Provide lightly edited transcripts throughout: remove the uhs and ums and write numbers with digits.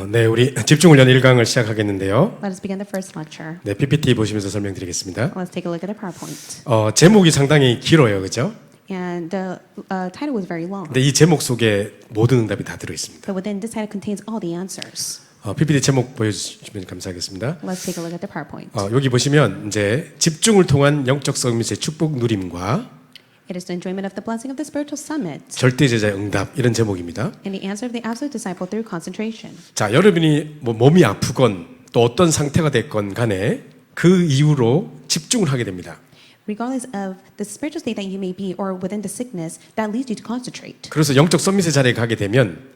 네, 우리 집중훈련 1강을 시작하겠는데요. Let us begin the first lecture. 네, PPT 보시면서 설명드리겠습니다. Let's take a look at the PowerPoint. 제목이 상당히 길어요, 그죠? And the title was very long. 근데 이 제목 속에 모든 응답이 다 들어 있습니다. But within this title contains all the answers. PPT 제목 보여주시면 감사하겠습니다. Let's take a look at the PowerPoint. 여기 보시면 이제 집중을 통한 영적 서밋의 축복 누림과 It is the enjoyment of the blessing of the spiritual summit 절대 제자의 응답 이런 제목입니다. and the answer of the absolute disciple through concentration. 자, 여러분이 몸이 아프건 또 어떤 상태가 됐건 간에 그 이후로 집중을 하게 됩니다. Regardless of the spiritual state that you may be or within the sickness, that leads you to concentrate. 그래서 영적 서밋의 자리에 가게 되면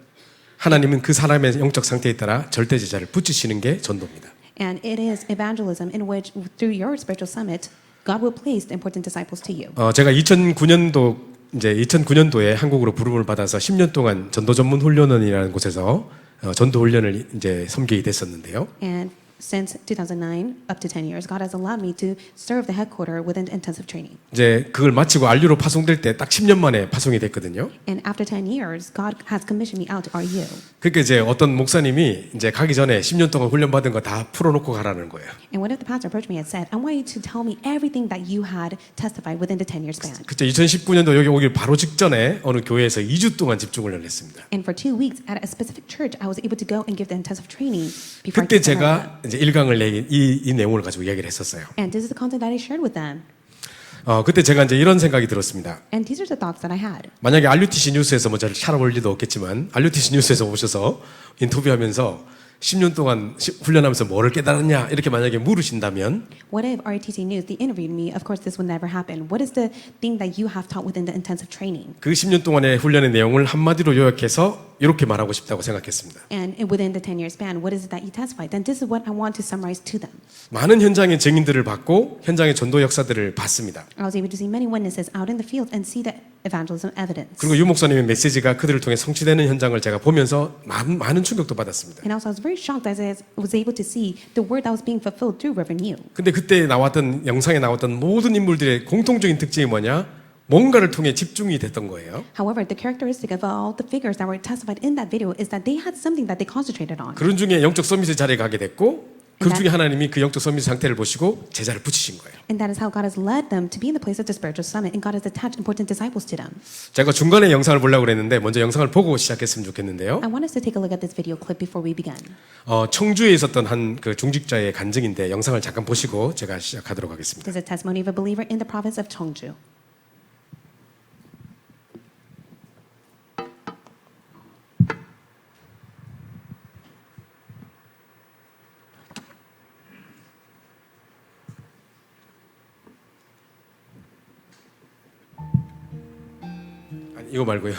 하나님은 그 사람의 영적 상태에 따라 절대 제자를 붙이시는 게 전도입니다. And it is evangelism in which, through your spiritual summit, God will place the important disciples to you. 제가 2009년도에 한국으로 부름을 받아서 10년 동안 전도 전문 훈련원이라는 곳에서 전도 훈련을 이제 섬기게 됐었는데요. And since 2009, up to 10 years, God has allowed me to serve the headquarter within intensive training. 이제 그걸 마치고 RU로 파송될 때 딱 10년 만에 파송이 됐거든요. And after 10 years, God has commissioned me out to RU. 그러니까 이제 어떤 목사님이 이제 가기 전에 10년 동안 훈련 받은 거 다 풀어놓고 가라는 거예요. And one of the pastors approached me and said, I want you to tell me everything that you had testified within the 10-year span. 그때 2019년도 여기 오길 바로 직전에 어느 교회에서 2주 동안 집중훈련을 했습니다. And for 2 weeks at a specific church, I was able to go and give the intensive training before I 그때 came to America. 제가 이제 1강을 내긴 이 내용을 가지고 이야기를 했었어요. And this is the content that I shared with them. 그때 제가 이제 이런 생각이 들었습니다. And these are the thoughts that I had. 만약에 RUTC 뉴스에서 뭐 저를 찾아볼 리도 없겠지만 RUTC 뉴스에서 오셔서 인터뷰하면서 10년 동안 훈련하면서 뭐를 깨달았냐 이렇게 만약에 물으신다면 What if RTC News, they interviewed me? Of course, this would never happen. What is the thing that you have taught within the intensive training? 그 10년 동안의 훈련의 내용을 한마디로 요약해서 이렇게 말하고 싶다고 생각했습니다. And within the 10-year span, what is it that you testified? Then this is what I want to summarize to them. 많은 현장의 증인들을 받고 현장의 전도 역사들을 봤습니다. I was able to see many witnesses out in the field and see the evangelism evidence. 그리고 유 목사님의 메시지가 그들을 통해 성취되는 현장을 제가 보면서 많은 충격도 받았습니다. And also, I was very shocked as I was able to see the word that was being fulfilled through Reverend Yu. 근데 그때 나왔던 영상에 나왔던 모든 인물들의 공통적인 특징이 뭐냐? 뭔가를 통해 집중이 됐던 거예요. However, the characteristic of all the figures that were testified in that video is that they had something that they concentrated on. 그런 중에 영적 서밋의 자리에 가게 됐고 그 중에 하나님이 그 영적 서밋 상태를 보시고 제자를 붙이신 거예요. And that is how God has led them to be in the place of the spiritual summit, and God has attached important disciples to them. 제가 중간에 영상을 보려고 그랬는데 먼저 영상을 보고 시작했으면 좋겠는데요. I want us to take a look at this video clip before we begin. 청주에 있었던 한 그 중직자의 간증인데 영상을 잠깐 보시고 제가 시작하도록 하겠습니다. This is a testimony of a believer in the province of Cheongju. 아니, 이거 말고요.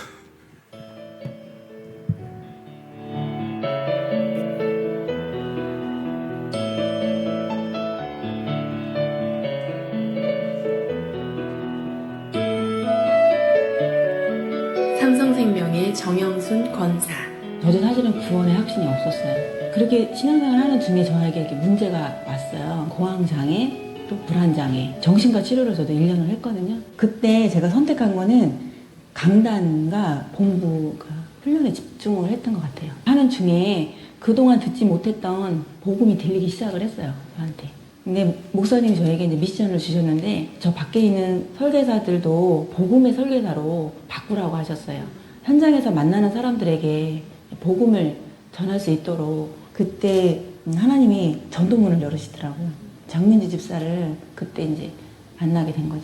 삼성생명의 정영순 권사. 저도 사실은 구원에 확신이 없었어요. 그렇게 신앙생활 하는 중에 저에게 이렇게 문제가 왔어요. 공황장애, 또 불안장애. 정신과 치료를 저도 1년을 했거든요. 그때 제가 선택한 거는 강단과 본부가 훈련에 집중을 했던 것 같아요. 하는 중에 그동안 듣지 못했던 복음이 들리기 시작을 했어요, 저한테. 근데 목사님이 저에게 이제 미션을 주셨는데 저 밖에 있는 설계사들도 복음의 설계사로 바꾸라고 하셨어요. 현장에서 만나는 사람들에게 복음을 전할 수 있도록 그때 하나님이 전도문을 열으시더라고요. 장민지 집사를 그때 이제 만나게 된 거죠.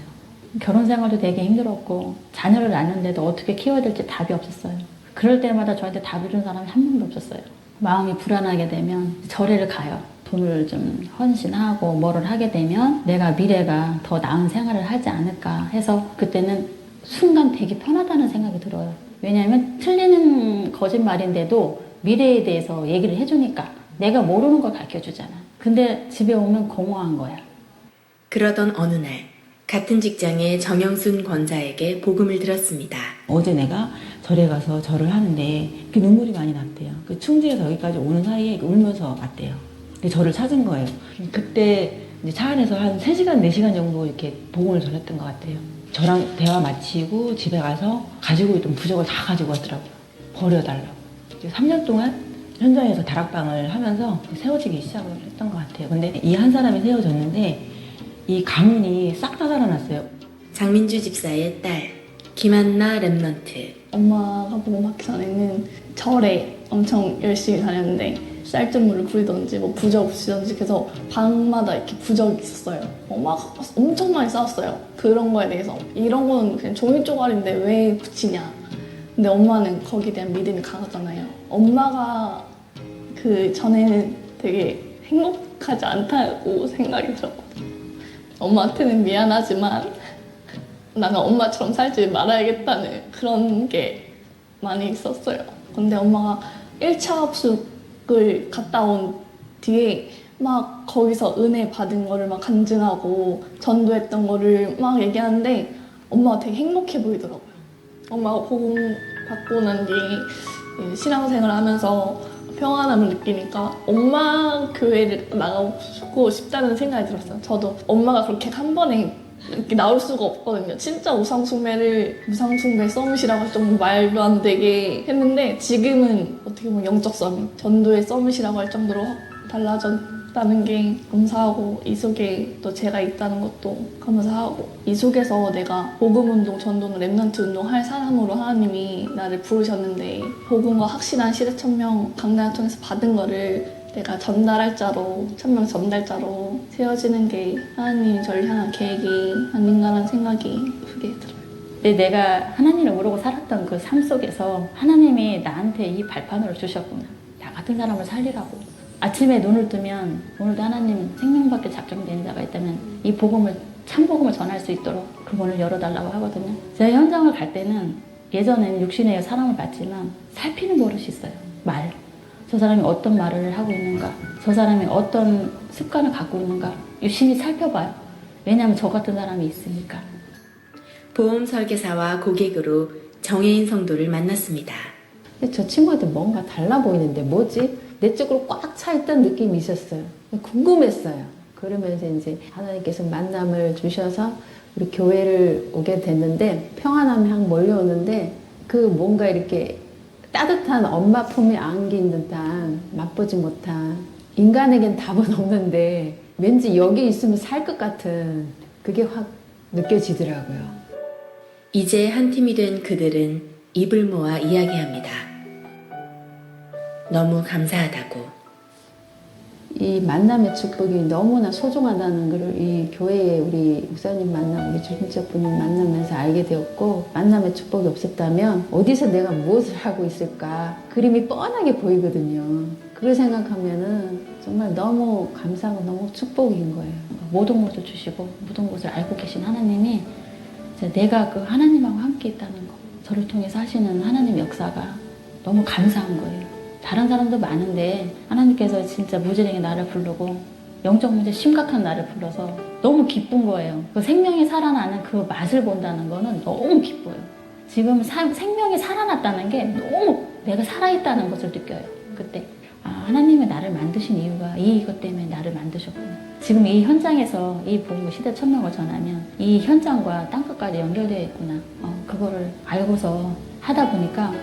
결혼 생활도 되게 힘들었고 자녀를 낳는데도 어떻게 키워야 될지 답이 없었어요. 그럴 때마다 저한테 답을 준 사람이 한 명도 없었어요. 마음이 불안하게 되면 절에를 가요. 돈을 좀 헌신하고 뭐를 하게 되면 내가 미래가 더 나은 생활을 하지 않을까 해서 그때는 순간 되게 편하다는 생각이 들어요. 왜냐하면 틀리는 거짓말인데도 미래에 대해서 얘기를 해주니까 내가 모르는 걸 가르쳐주잖아. 근데 집에 오면 공허한 거야. 그러던 어느 날 같은 직장의 정영순 권사에게 복음을 들었습니다. 어제 내가 절에 가서 절을 하는데 그 눈물이 많이 났대요. 그 충주에서 여기까지 오는 사이에 울면서 왔대요. 근데 저를 찾은 거예요. 그때 이제 차 안에서 한 3시간, 4시간 정도 이렇게 복음을 전했던 것 같아요. 저랑 대화 마치고 집에 가서 가지고 있던 부적을 다 가지고 왔더라고요. 버려달라고. 3년 동안 현장에서 다락방을 하면서 세워지기 시작을 했던 것 같아요. 근데 이 한 사람이 세워졌는데 이 가문이 싹 다 살아났어요. 장민주 집사의 딸 김한나 랩넌트. 엄마가 복음받기 전에는 절에 엄청 열심히 다녔는데 쌀뜨물을 부리던지 뭐 부적 붙이던지 그래서 방마다 이렇게 부적이 있었어요. 엄마가 엄청 많이 싸웠어요. 그런 거에 대해서 이런 거는 그냥 종이 쪼가리인데 왜 붙이냐. 근데 엄마는 거기에 대한 믿음이 강하잖아요. 엄마가 그 전에는 되게 행복하지 않다고 생각이 들었거든요. 엄마한테는 미안하지만 나는 엄마처럼 살지 말아야겠다는 그런 게 많이 있었어요. 근데 엄마가 1차 합숙을 갔다 온 뒤에 막 거기서 은혜 받은 거를 막 간증하고 전도했던 거를 막 얘기하는데 엄마가 되게 행복해 보이더라고요. 엄마가 복음 받고 난 뒤에 신앙생활을 하면서 평안함을 느끼니까 엄마 교회를 나가고 싶다는 생각이 들었어요. 저도 엄마가 그렇게 한 번에 이렇게 나올 수가 없거든요. 진짜 우상숭배 서밋이라고 할 정도로 말도 안 되게 했는데 지금은 어떻게 보면 영적 서밋, 전도의 서밋이라고 할 정도로 확 달라졌다는 게 감사하고 이 속에 또 제가 있다는 것도 감사하고 이 속에서 내가 복음운동, 전도는 랩넌트 운동 할 사람으로 하나님이 나를 부르셨는데 복음과 확실한 시대천명 강단을 통해서 받은 거를 내가 전달할 자로, 천명 전달자로 세워지는 게 하나님이 저를 향한 계획이 아닌가라는 생각이 크게 들어요. 근데 내가 하나님을 모르고 살았던 그 삶 속에서 하나님이 나한테 이 발판으로 주셨구나. 나 같은 사람을 살리라고. 아침에 눈을 뜨면 오늘도 하나님 생명밖에 작정된 자가 있다면 이 복음을 참 복음을 전할 수 있도록 그 문을 열어달라고 하거든요. 제가 현장을 갈 때는 예전에는 육신의 사람을 봤지만 살피는 버릇이 있어요. 말. 저 사람이 어떤 말을 하고 있는가, 저 사람이 어떤 습관을 갖고 있는가 유심히 살펴봐요. 왜냐하면 저 같은 사람이 있으니까. 보험 설계사와 고객으로 정혜인 성도를 만났습니다. 근데 저 친구한테 뭔가 달라 보이는데 뭐지? 내 쪽으로 꽉 차 있던 느낌이 있었어요. 궁금했어요. 그러면서 이제 하나님께서 만남을 주셔서 우리 교회를 오게 됐는데 평안함이 확 몰려오는데 그 뭔가 이렇게 따뜻한 엄마 품에 안긴 듯한 맛보지 못한 인간에겐 답은 없는데 왠지 여기 있으면 살 것 같은 그게 확 느껴지더라고요. 이제 한 팀이 된 그들은 입을 모아 이야기합니다. 너무 감사하다고. 이 만남의 축복이 너무나 소중하다는 것을 이 교회에 우리 목사님 만나 우리 주님적 분을 만나면서 알게 되었고 만남의 축복이 없었다면 어디서 내가 무엇을 하고 있을까 그림이 뻔하게 보이거든요. 그걸 생각하면은 정말 너무 감사하고 너무 축복인 거예요. 모든 것을 주시고 모든 것을 알고 계신 하나님이 내가 그 하나님하고 함께 있다는 거 저를 통해서 하시는 하나님 역사가 너무 감사한 거예요. 다른 사람도 많은데 하나님께서 진짜 무지랭이 나를 부르고 영적 문제 심각한 나를 불러서 너무 기쁜 거예요. 그 생명이 살아나는 그 맛을 본다는 거는 너무 기뻐요. 지금 생명이 살아났다는 게 너무 내가 살아있다는 것을 느껴요. 그때 하나님이 나를 만드신 이유가 이것 때문에 나를 만드셨구나. 지금 이 현장에서 이 복음 시대 천명을 전하면 이 현장과 땅끝까지 연결되어 있구나. 그거를 알고서 하다 보니까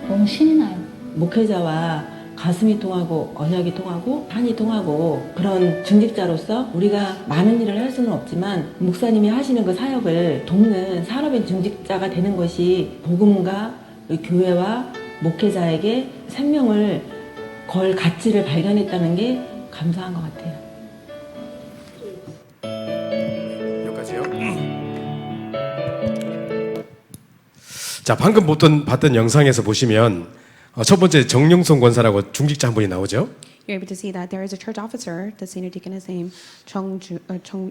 너무 신이 나요. 목회자와 가슴이 통하고 언약이 통하고 한이 통하고 그런 중직자로서 우리가 많은 일을 할 수는 없지만 목사님이 하시는 그 사역을 돕는 산업인 중직자가 되는 것이 복음과 우리 교회와 목회자에게 생명을 걸 가치를 발견했다는 게 감사한 것 같아요. 여기까지요. 자, 방금 봤던 영상에서 보시면 첫 번째 정영선 권사라고 중직자 한 분이 나오죠. You're able to see that there is a church officer, the senior deacon is named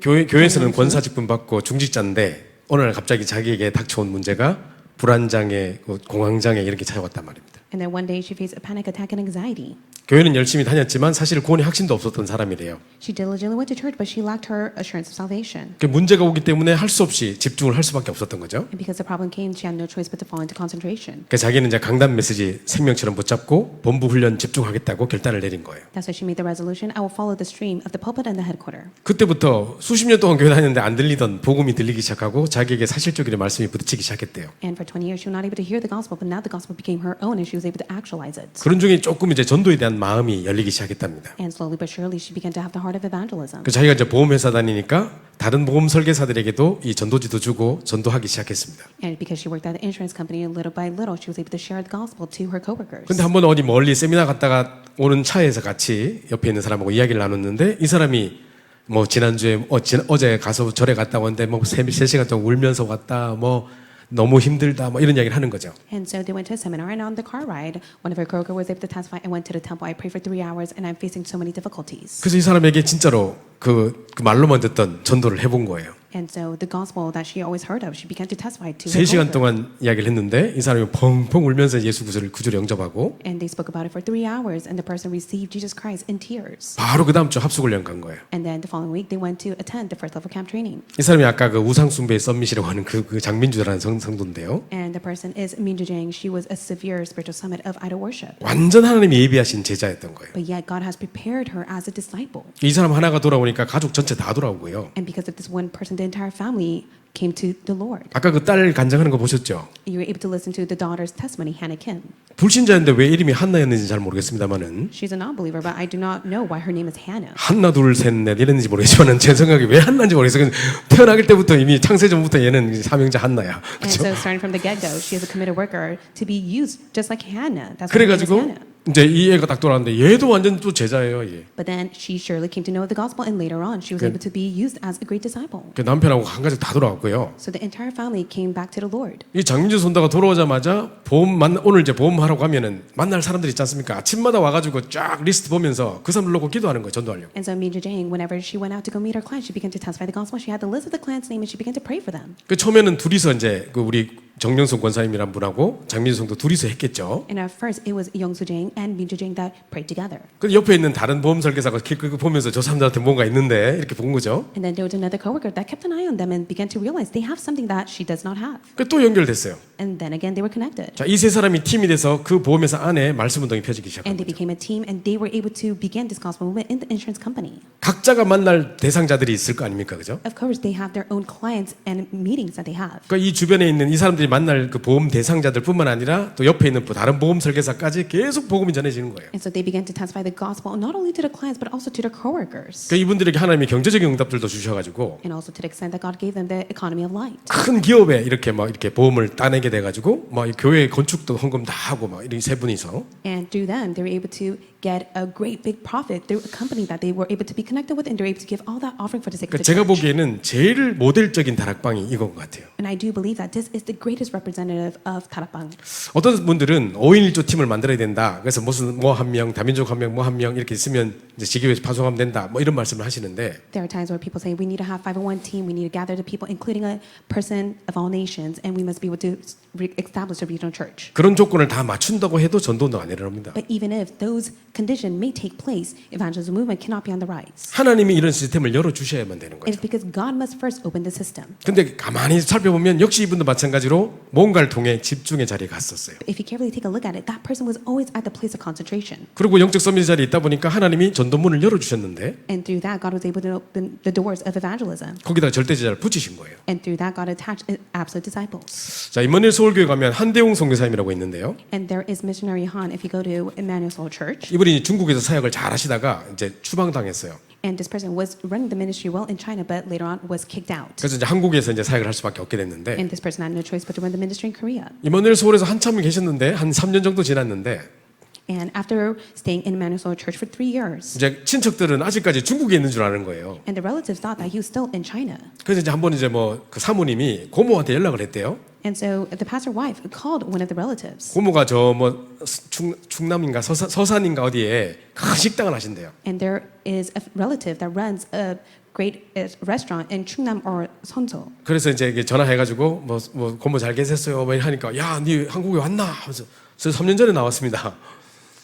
교회에서는 권사 직분 받고 중직자인데 어느 날 갑자기 자기에게 닥쳐온 문제가 불안장애, 공황장애 이렇게 찾아왔단 말입니다. And then one day she faced a panic attack and anxiety. 교회는 열심히 다녔지만 사실 구원의 확신도 없었던 사람이래요. She diligently went to church, but she lacked her assurance of salvation. 그 문제가 오기 때문에 할 수 없이 집중을 할 수밖에 없었던 거죠. And because the problem came, she had no choice but to fall into concentration. 그 자기는 이제 강단 메시지 생명처럼 붙잡고 본부 훈련 집중하겠다고 결단을 내린 거예요. That's why she made the resolution, I will follow the stream of the pulpit and the headquarter. 그때부터 수십 년 동안 교회 다녔는데 안 들리던 복음이 들리기 시작하고 자기에게 사실적인 말씀이 부딪히기 시작했대요. And for 20 years, she was not able to hear the gospel, but now the gospel became her own and she was able to actualize it. 그런 중에 조금 이제 전도에 대한 대한 마음이 열리기 시작했답니다. And slowly but surely, she began to have the heart of evangelism. 그 자기가 이제 보험회사 다니니까 다른 보험 설계사들에게도 이 전도지도 주고 전도하기 시작했습니다. And because she worked at the insurance company, little by little, she was able to share the gospel to her coworkers. 근데 한번 어디 멀리 세미나 갔다가 오는 차에서 같이 옆에 있는 사람하고 이야기를 나눴는데 이 사람이 뭐 지난주에 어제 가서 절에 갔다 왔는데 뭐 3시간 동안 울면서 왔다 뭐 너무 힘들다 뭐 이런 이야기를 하는 거죠. And so they went to a seminar, and on the car ride, one of her coworkers was able to testify. I went to the temple. I prayed for 3 hours, and I'm facing so many difficulties. 그래서 이 사람에게 진짜로 그 말로만 듣던 전도를 해본 거예요. And so the gospel that she always heard of, she began to testify to her 3시간 coworker. 동안 이야기를 했는데 이 사람이 펑펑 울면서 예수 구주를 영접하고 And they spoke about it for 3 hours, and the person received Jesus Christ in tears. 바로 그 다음 주 합숙훈련 간 거예요. And then the following week, they went to attend the first level camp training. 이 사람이 아까 그 우상숭배의 썸밋이라고 하는 그 장민주라는 성도인데요. And the person is Min Jujang. She was a severe spiritual summit of idol worship. 완전 하나님이 예비하신 제자였던 거예요. But yet God has prepared her as a disciple. 이 사람 하나가 돌아오니까 가족 전체 다 돌아오고요. And because of this one person, the entire family came to the Lord. 아까 그 딸 간증하는 거 보셨죠? You were able to listen to the daughter's testimony, Hannah Kim. 불신자인데 왜 이름이 한나였는지 잘 모르겠습니다만은 She's a non-believer, but I do not know why her name is Hannah. 한나 둘 셋 넷 이랬는지 모르겠지만은 제 생각에 왜 한나인지 모르겠어요. 태어나길 때부터 이미 창세 전부터 얘는 사명자 한나야. And 그렇죠? so starting from the get-go, she is a committed worker to be used just like Hannah. That's why her name is 그래가지고 Hannah. 이제 이 애가 딱 돌아왔는데 얘도 완전 또 제자예요. 얘. But then she surely came to know the gospel, and later on, she was able to be used as a great disciple. 그 남편하고 한 가지 다 돌아왔고요. So the entire family came back to the Lord. 이 장민주 손다가 돌아오자마자 오늘 이제 보험하러 가면은 만날 사람들 있지 않습니까? 아침마다 와가지고 쫙 리스트 보면서 그 사람 놓고 기도하는 거예요. 전도하려고. And so Min Jujang, whenever she went out to go meet her clients, she began to testify the gospel. She had the list of the clients' name, and she began to pray for them. 그 처음에는 둘이서 이제 그 우리 정명성 권사님이란 분하고 장민주 성도 둘이서 했겠죠. And at first, it was Young Soo Jang and Min Jujang that prayed together. 그 옆에 있는 다른 보험 설계사가 그거 보면서 저 사람들한테 뭔가 있는데 이렇게 본 거죠. And then there was another coworker that kept an eye on them and began to realize they have something that she does not have. 그 또 연결됐어요. And then again, they were connected. 자, 이 세 사람이 팀이 돼서 그 보험회사 안에 말씀 운동이 펴지기 시작한 And they 거죠. became a team, and they were able to begin this gospel movement in the insurance company. 각자가 만날 대상자들이 있을 거 아닙니까, 그죠? Of course, they have their own clients and meetings that they have. 그러니까 이 주변에 있는 이 사람들이 만날 그 보험 대상자들뿐만 아니라 또 옆에 있는 다른 보험 설계사까지 계속 복음이 전해지는 거예요. And so they began to testify the gospel not only to the clients but also to their coworkers. 그러니까 이분들에게 하나님이 경제적인 응답들도 주셔가지고 And also to the extent that God gave them the economy of light. 큰 기업에 이렇게 보험을 따내게 돼가지고 막 교회 건축도 헌금 다 하고 막 이렇게 세 분이서 And through them, they were able to get a great big profit through a company that they were able to be connected with, and they were able to give all that offering for the sake of 그러니까 the 제가 church. 보기에는 제일 모델적인 다락방이 이건 것 같아요. And I do believe that this is the greatest representative of Tarapang. 어떤 분들은 5인 1조 팀을 만들어야 된다. 그래서 무슨 뭐 한 명, 다민족 한 명, 뭐 한 명 이렇게 있으면 이제 지교회에서 파송하면 된다. 뭐 이런 말씀을 하시는데 There are times where people say we need to have 501 team, we need to gather the people, including a person of all nations, and we must be able to establish a regional church. 그런 조건을 다 맞춘다고 해도 전도운동 안 일어납니다. But even if those conditions may take place, evangelism movement cannot be on the rise. 하나님이 이런 시스템을 열어주셔야만 되는 거죠. It's because God must first open the system. 근데 가만히 살펴보면 역시 이분도 마찬가지로 뭔가를 통해 집중의 자리에 갔었어요. If you carefully take a look at it, that person was always at the place of concentration. 그리고 영적 서밋 자리에 있다 보니까 하나님이 전도문을 열어주셨는데 And through that, God was able to open the doors of evangelism. 거기다 절대 제자를 붙이신 거예요. And through that, God attached absolute disciples. 자, 임마누엘 서울교회 가면 한대웅 선교사님이라고 있는데요. And there is missionary Han. If you go to Emmanuel Soul Church, 이분이 중국에서 사역을 잘 하시다가 이제 추방당했어요. and this person was running the ministry well in China, but later on was kicked out. 그래서 이제 한국에서 이제 사역을 할 수밖에 없게 됐는데 And this person had no choice but to run the ministry in Korea. 임마누엘 서울에서 한참 계셨는데 한 3년 정도 지났는데 And after staying in Emmanuel Soul Church for 3 years, 이제 친척들은 아직까지 중국에 있는 줄 아는 거예요. and the relatives thought that he was still in China. 그래서 이제 한번 이제 뭐 그 사모님이 고모한테 연락을 했대요. And so the pastor wife called one of the relatives. 고모가 저 뭐 충남인가 서산인가 어디에 큰 식당을 하신대요. And there is a relative that runs a great restaurant in Chungnam or Sonso. 그래서 이제 이게 전화해가지고 뭐 고모 잘 계셨어요? 뭐 하니까 야, 네 한국에 왔나? 하면서 저 3년 전에 나왔습니다.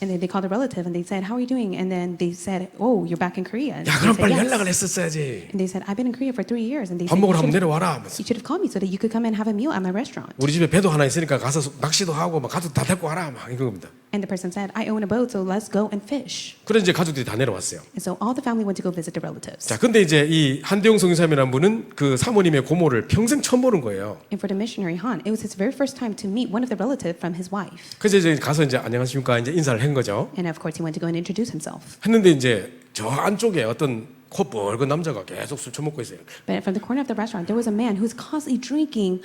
And then they called the relative and they said, "How are you doing?" And then they said, "Oh, you're back in Korea." And 야, they 그럼 said, 빨리 "Yes." 연락을 했었어야지. And they said, "I've been in Korea for 3 years." And they 밥 said, 먹으러 한번 "You should 내려와라. 하면서. have called me so that you could come and have a meal at my restaurant." 우리 집에 배도 하나 있으니까 가서 낚시도 하고 막 가서 다 데리고 와라 막 이겁니다. And the person said, I own a boat, so let's go and fish. 그래서 이제 가족들이 다 내려왔어요. And so all the family went to go visit the relatives. 자, 근데 이제 이 한대용 선교사님이라는 분은 그 사모님의 고모를 평생 처음 보는 거예요. And for the missionary Han, it was his very first time to meet one of the relatives from his wife. 그래서 이제 가서 이제 안녕하십니까 이제 인사를 한 거죠. And of course, he went to go and introduce himself. 했는데 이제 저 안쪽에 어떤 코 뻘건 남자가 계속 술 처먹고 있어요. But from the corner of the restaurant, there was a man who was constantly drinking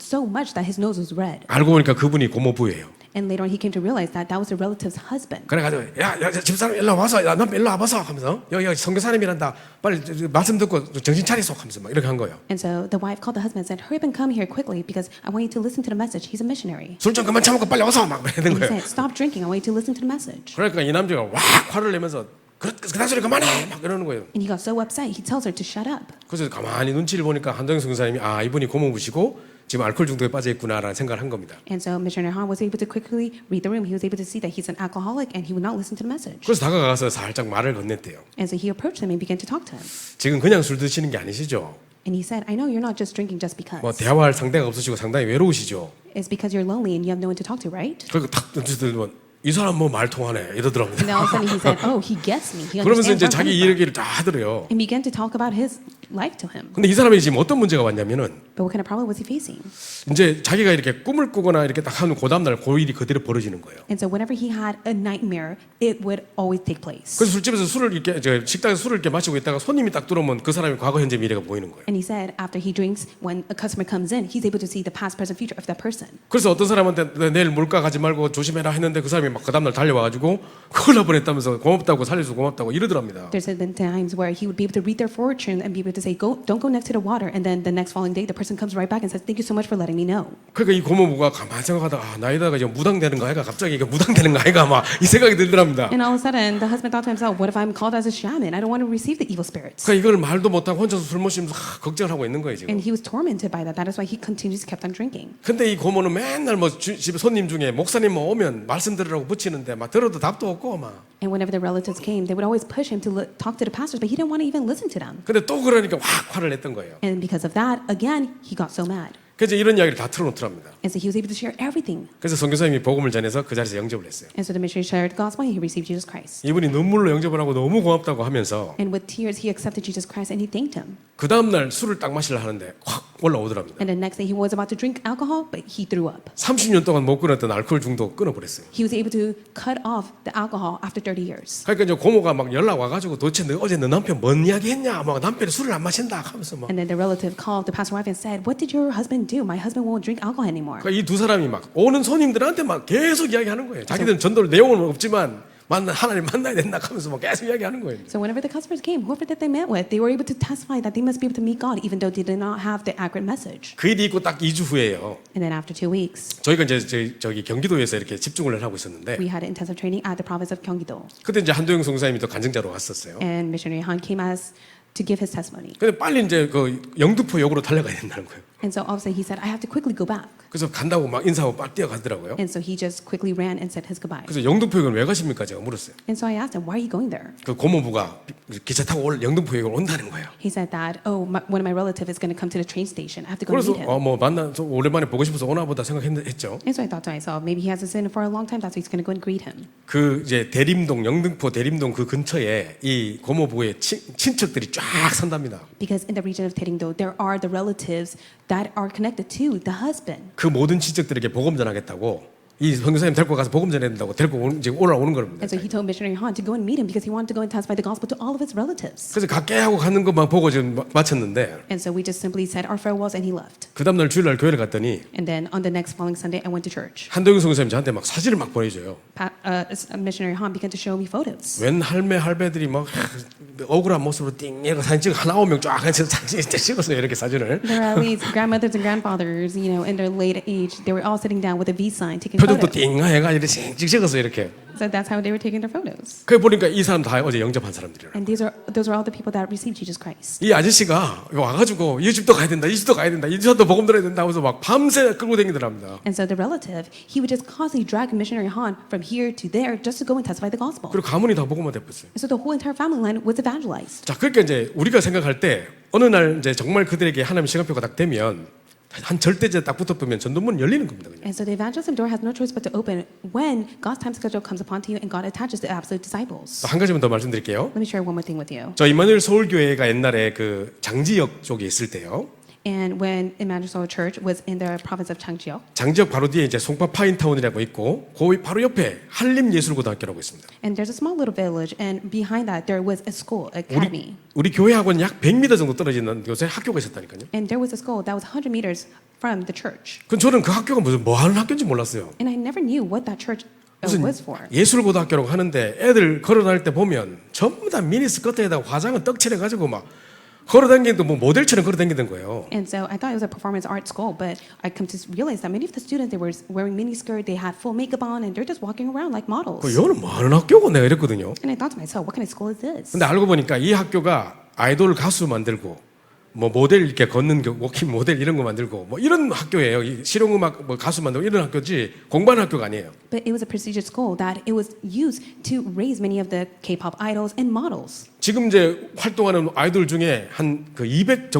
so much that his nose was red. 알고 보니까 그분이 고모부예요. And later on, he came to realize that that was the relative's husband. 그래가지고 야 집사람 일로 와서 야 남편 일로 와봐서 하면서 여기 선교사님이란다 빨리 말씀 듣고 정신 차리소 하면서 막 이렇게 한 거예요. And so the wife called the husband and said, hurry up and come here quickly because I want you to listen to the message. He's a missionary. 술 좀 그만 처먹고 빨리 와서 막 이러는 And he 거예요. said, stop drinking. I want you to listen to the message. 그러니까 이 남자가 와 화를 내면서 그딴 소리 그만해 막 이러는 거예요. And he got so upset, he tells her to shut up. 그래서 가만히 눈치를 보니까 한동영 선교사님이 아 이분이 고모부시고 지금 알코올 중독에 빠져 있구나라는 생각을 한 겁니다. And so Missionary Han was able to quickly read the room. He was able to see that he's an alcoholic and he would not listen to the message. 그래서 다가가서 살짝 말을 건넸대요. And so he approached him and began to talk to him. 지금 그냥 술 드시는 게 아니시죠? And he said, I know you're not just drinking just because. 뭐 대화할 상대가 없으시고 상당히 외로우시죠? It's because you're lonely and you have no one to talk to, right? 그리고 탁 던지더니 이 사람 뭐 말 통하네 이러더라고요. And then all of a sudden he said, oh, he gets me. He 그러면서 understands 이제 where I'm 자기 coming from. 이야기를 다 하더래요. And began to talk about his life to him. 근데 이 사람이 지금 어떤 문제가 왔냐면은 But what kind of problem was he facing? 이제 자기가 이렇게 꿈을 꾸거나 이렇게 딱 하면 그 다음날 그 일이 그대로 벌어지는 거예요. And so whenever he had a nightmare, it would always take place. 그래서 술집에서 술을 이렇게 식당에서 술을 이렇게 마시고 있다가 손님이 딱 들어오면 그 사람이 과거 현재 미래가 보이는 거예요. And he said after he drinks, when a customer comes in, he's able to see the past, present, future of that person. 그래서 어떤 사람한테 내일 물가 가지 말고 조심해라 했는데 그 사람이 막 그 다음날 달려와가지고 큰일 날 뻔했다면서 고맙다고 살려줘서 고맙다고 이러더랍니다. There's been times where he would be able to read their fortune and be able to say, don't go next to the water. And then the next following day, the person comes right back and says, thank you so much for letting me know. 그러니까 이 고모부가 가만히 생각하다가 아, 나이다가 이제 무당되는 거 아이가 갑자기 이게 무당되는 거 아이가 막 이 생각이 들더랍니다. And all of a sudden, the husband thought to himself, what if I'm called as a shaman? I don't want to receive the evil spirits. 그러니까 이걸 말도 못하고 혼자서 술 마시면서 걱정을 하고 있는 거예요 지금. And he was tormented by that. That is why he continues kept on drinking. 근데 이 고모는 맨날 뭐 집에 손님 중에 목사님 뭐 오면 말씀 들으라고 붙이는데 막 들어도 답도 없고 막. And whenever the relatives came, they would always push him to talk to the pastors, but he didn't want to even listen to them. 근데 또 그러니까 확 화를 냈던 거예요. And because of that, again, he got so mad. 그래서 이런 이야기를 다 틀어놓더랍니다. And so he was able to share everything. 그래서 선교사님이 복음을 전해서 그 자리에서 영접을 했어요. And so the missionary shared the gospel and he received Jesus Christ. 이분이 눈물로 영접을 하고 너무 고맙다고 하면서 And with tears, he accepted Jesus Christ and he thanked him. 그 다음날 술을 딱 마시려 하는데 확 올라오더랍니다. And the next day, he was about to drink alcohol, but he threw up. 30년 동안 못 끊었던 알코올 중독 끊어버렸어요. He was able to cut off the alcohol after 30 years. 그러니까 이제 고모가 막 연락 와가지고 도대체 어제 너 남편 뭔 이야기 했냐? 막 남편이 술을 안 마신다 하면서 막. And then the relative called the pastor's wife and said, what did your husband do? My husband won't drink alcohol anymore. 그러니까 이 두 사람이 막 오는 손님들한테 막 계속 이야기하는 거예요. 자기들은 전도를 내용은 없지만 하나님 만나야 된다 하면서 막 계속 이야기하는 거예요. So whenever the customers came, whoever that they met with, they were able to testify that they must be able to meet God even though they did not have the accurate message. 그 일이 있고 딱 2주 후에요. And then after 2 weeks, 저희가 이제 저기 경기도에서 이렇게 집중을 하고 있었는데 we had an intensive training at the province of Gyeonggi-do. 그때 이제 한도영 송사님이 또 간증자로 왔었어요. And missionary Han came as to give his testimony. 근데 빨리 이제 그 영등포역으로 달려가야 된다는 거예요. And so all of a sudden he said, I have to quickly go back. 그래서 간다고 막 인사하고 빨리 뛰어가더라고요. And so he just quickly ran and said his goodbye. 그래서 영등포역은 왜 가십니까? 제가 물었어요. And so I asked him, why are you going there? 그 고모부가 기차 타고 영등포역을 온다는 거예요. He said that, one of my relatives is going to come to the train station. I have to go 그래서 meet him. 뭐 만나서 오랜만에 보고 싶어서 오나 보다 생각했죠. And so I thought to myself, maybe he hasn't seen him for a long time. That's why he's going to go and greet him. 그 이제 대림동 영등포 대림동 그 근처에 이 고모부의 친척들이 쫙 산답니다. Because in the region of Taedongdo, there are the relatives that are connected to the husband. 그 모든 친척들에게 복음 전하겠다고 이 선교사님 데리고 가서 복음 전해야 된다고 데리고 지금 올라오는 겁니다. And so he told missionary Han to go and meet him because he wanted to go and testify the gospel to all of his relatives. 그래서 갈게 하고 가는 것만 보고 지금 마쳤는데 And so we just simply said our farewells and he left. 그 다음날 주일날 교회를 갔더니 And then on the next following Sunday, I went to church. 한동영 선교사님 저한테 막 사진을 막 보내줘요. Missionary Han began to show me photos. 웬 할배들이 막 억울한 모습으로 띵 이렇게 사진 찍어 한 9명 쫙 사진 찍었어요. 이렇게 사진을. There are these grandmothers and grandfathers, in their late age. They were all sitting down with a V sign taking 표정도 photos. 띵 해가 이렇게 씩 찍었어요. 이렇게. So that's how they were taking their photos. 그 보니까 이 사람 다 어제 영접한 사람들이라. And those are all the people that received Jesus Christ. 이 아저씨가 와가지고 이 집도 가야 된다, 이 집도 가야 된다, 이 집도 복음 들어야 된다 하면서 막 밤새 끌고 다니더랍니다. And so the relative, he would just constantly drag missionary Han from here to there just to go and testify the gospel. 그리고 가문이 다 복음화 됐어요. And so the whole entire family line was evangelized. 자, 그러니까 이제 우리가 생각할 때 어느 날 이제 정말 그들에게 하나님의 시간표가 딱 되면 한 절대제 딱 붙어보면 전도문 열리는 겁니다. 그냥. And so the evangelism door has no choice but to open when God's time schedule comes upon to you and God attaches the absolute disciples. 한 가지만 더 말씀드릴게요. Let me share one more thing with you. 저 임마누엘 서울교회가 옛날에 그 장지역 쪽에 있을 때요. And when Emmanuel Soul Church was in the province of Changjiok, 장지역 바로 뒤에 이제 송파 파인타운이라고 있고 그 바로 옆에 한림예술고등학교라고 있습니다. and there's a small little village, and behind that there was a school, academy. 우리 교회하고는 약 100m 정도 떨어지는 곳에 학교가 있었다니까요. And there was a school that was 100 meters from the church. 그 저는 그 학교가 무슨 뭐 하는 학교인지 몰랐어요. And I never knew what that church 무슨 was for. 예술고등학교라고 하는데 애들 걸어다닐 때 보면 전부 다 미니스커트에다 화장은 떡칠해가지고 막 걸어다니기도 뭐 모델처럼 걸어다니던 거예요. And so I thought it was a performance art school, but I come to realize that many of the students, they were wearing miniskirt, they had full makeup on, and they're just walking around like models. 그 여는 뭐 하는 학교고 내가 이랬거든요. And I thought to myself, what kind of school is this? 근데 알고 보니까 이 학교가 아이돌 가수 만들고 뭐 모델 이렇게 걷는 워킹 모델 이런 거 만들고 뭐 이런 학교예요. 이 실용음악 뭐 가수 만들고 이런 학교지 공부하는 학교가 아니에요. But it was a prestigious school that it was used to raise many of the K-pop idols and models. 지금 이제 활동하는 아이돌 중에 한 그 200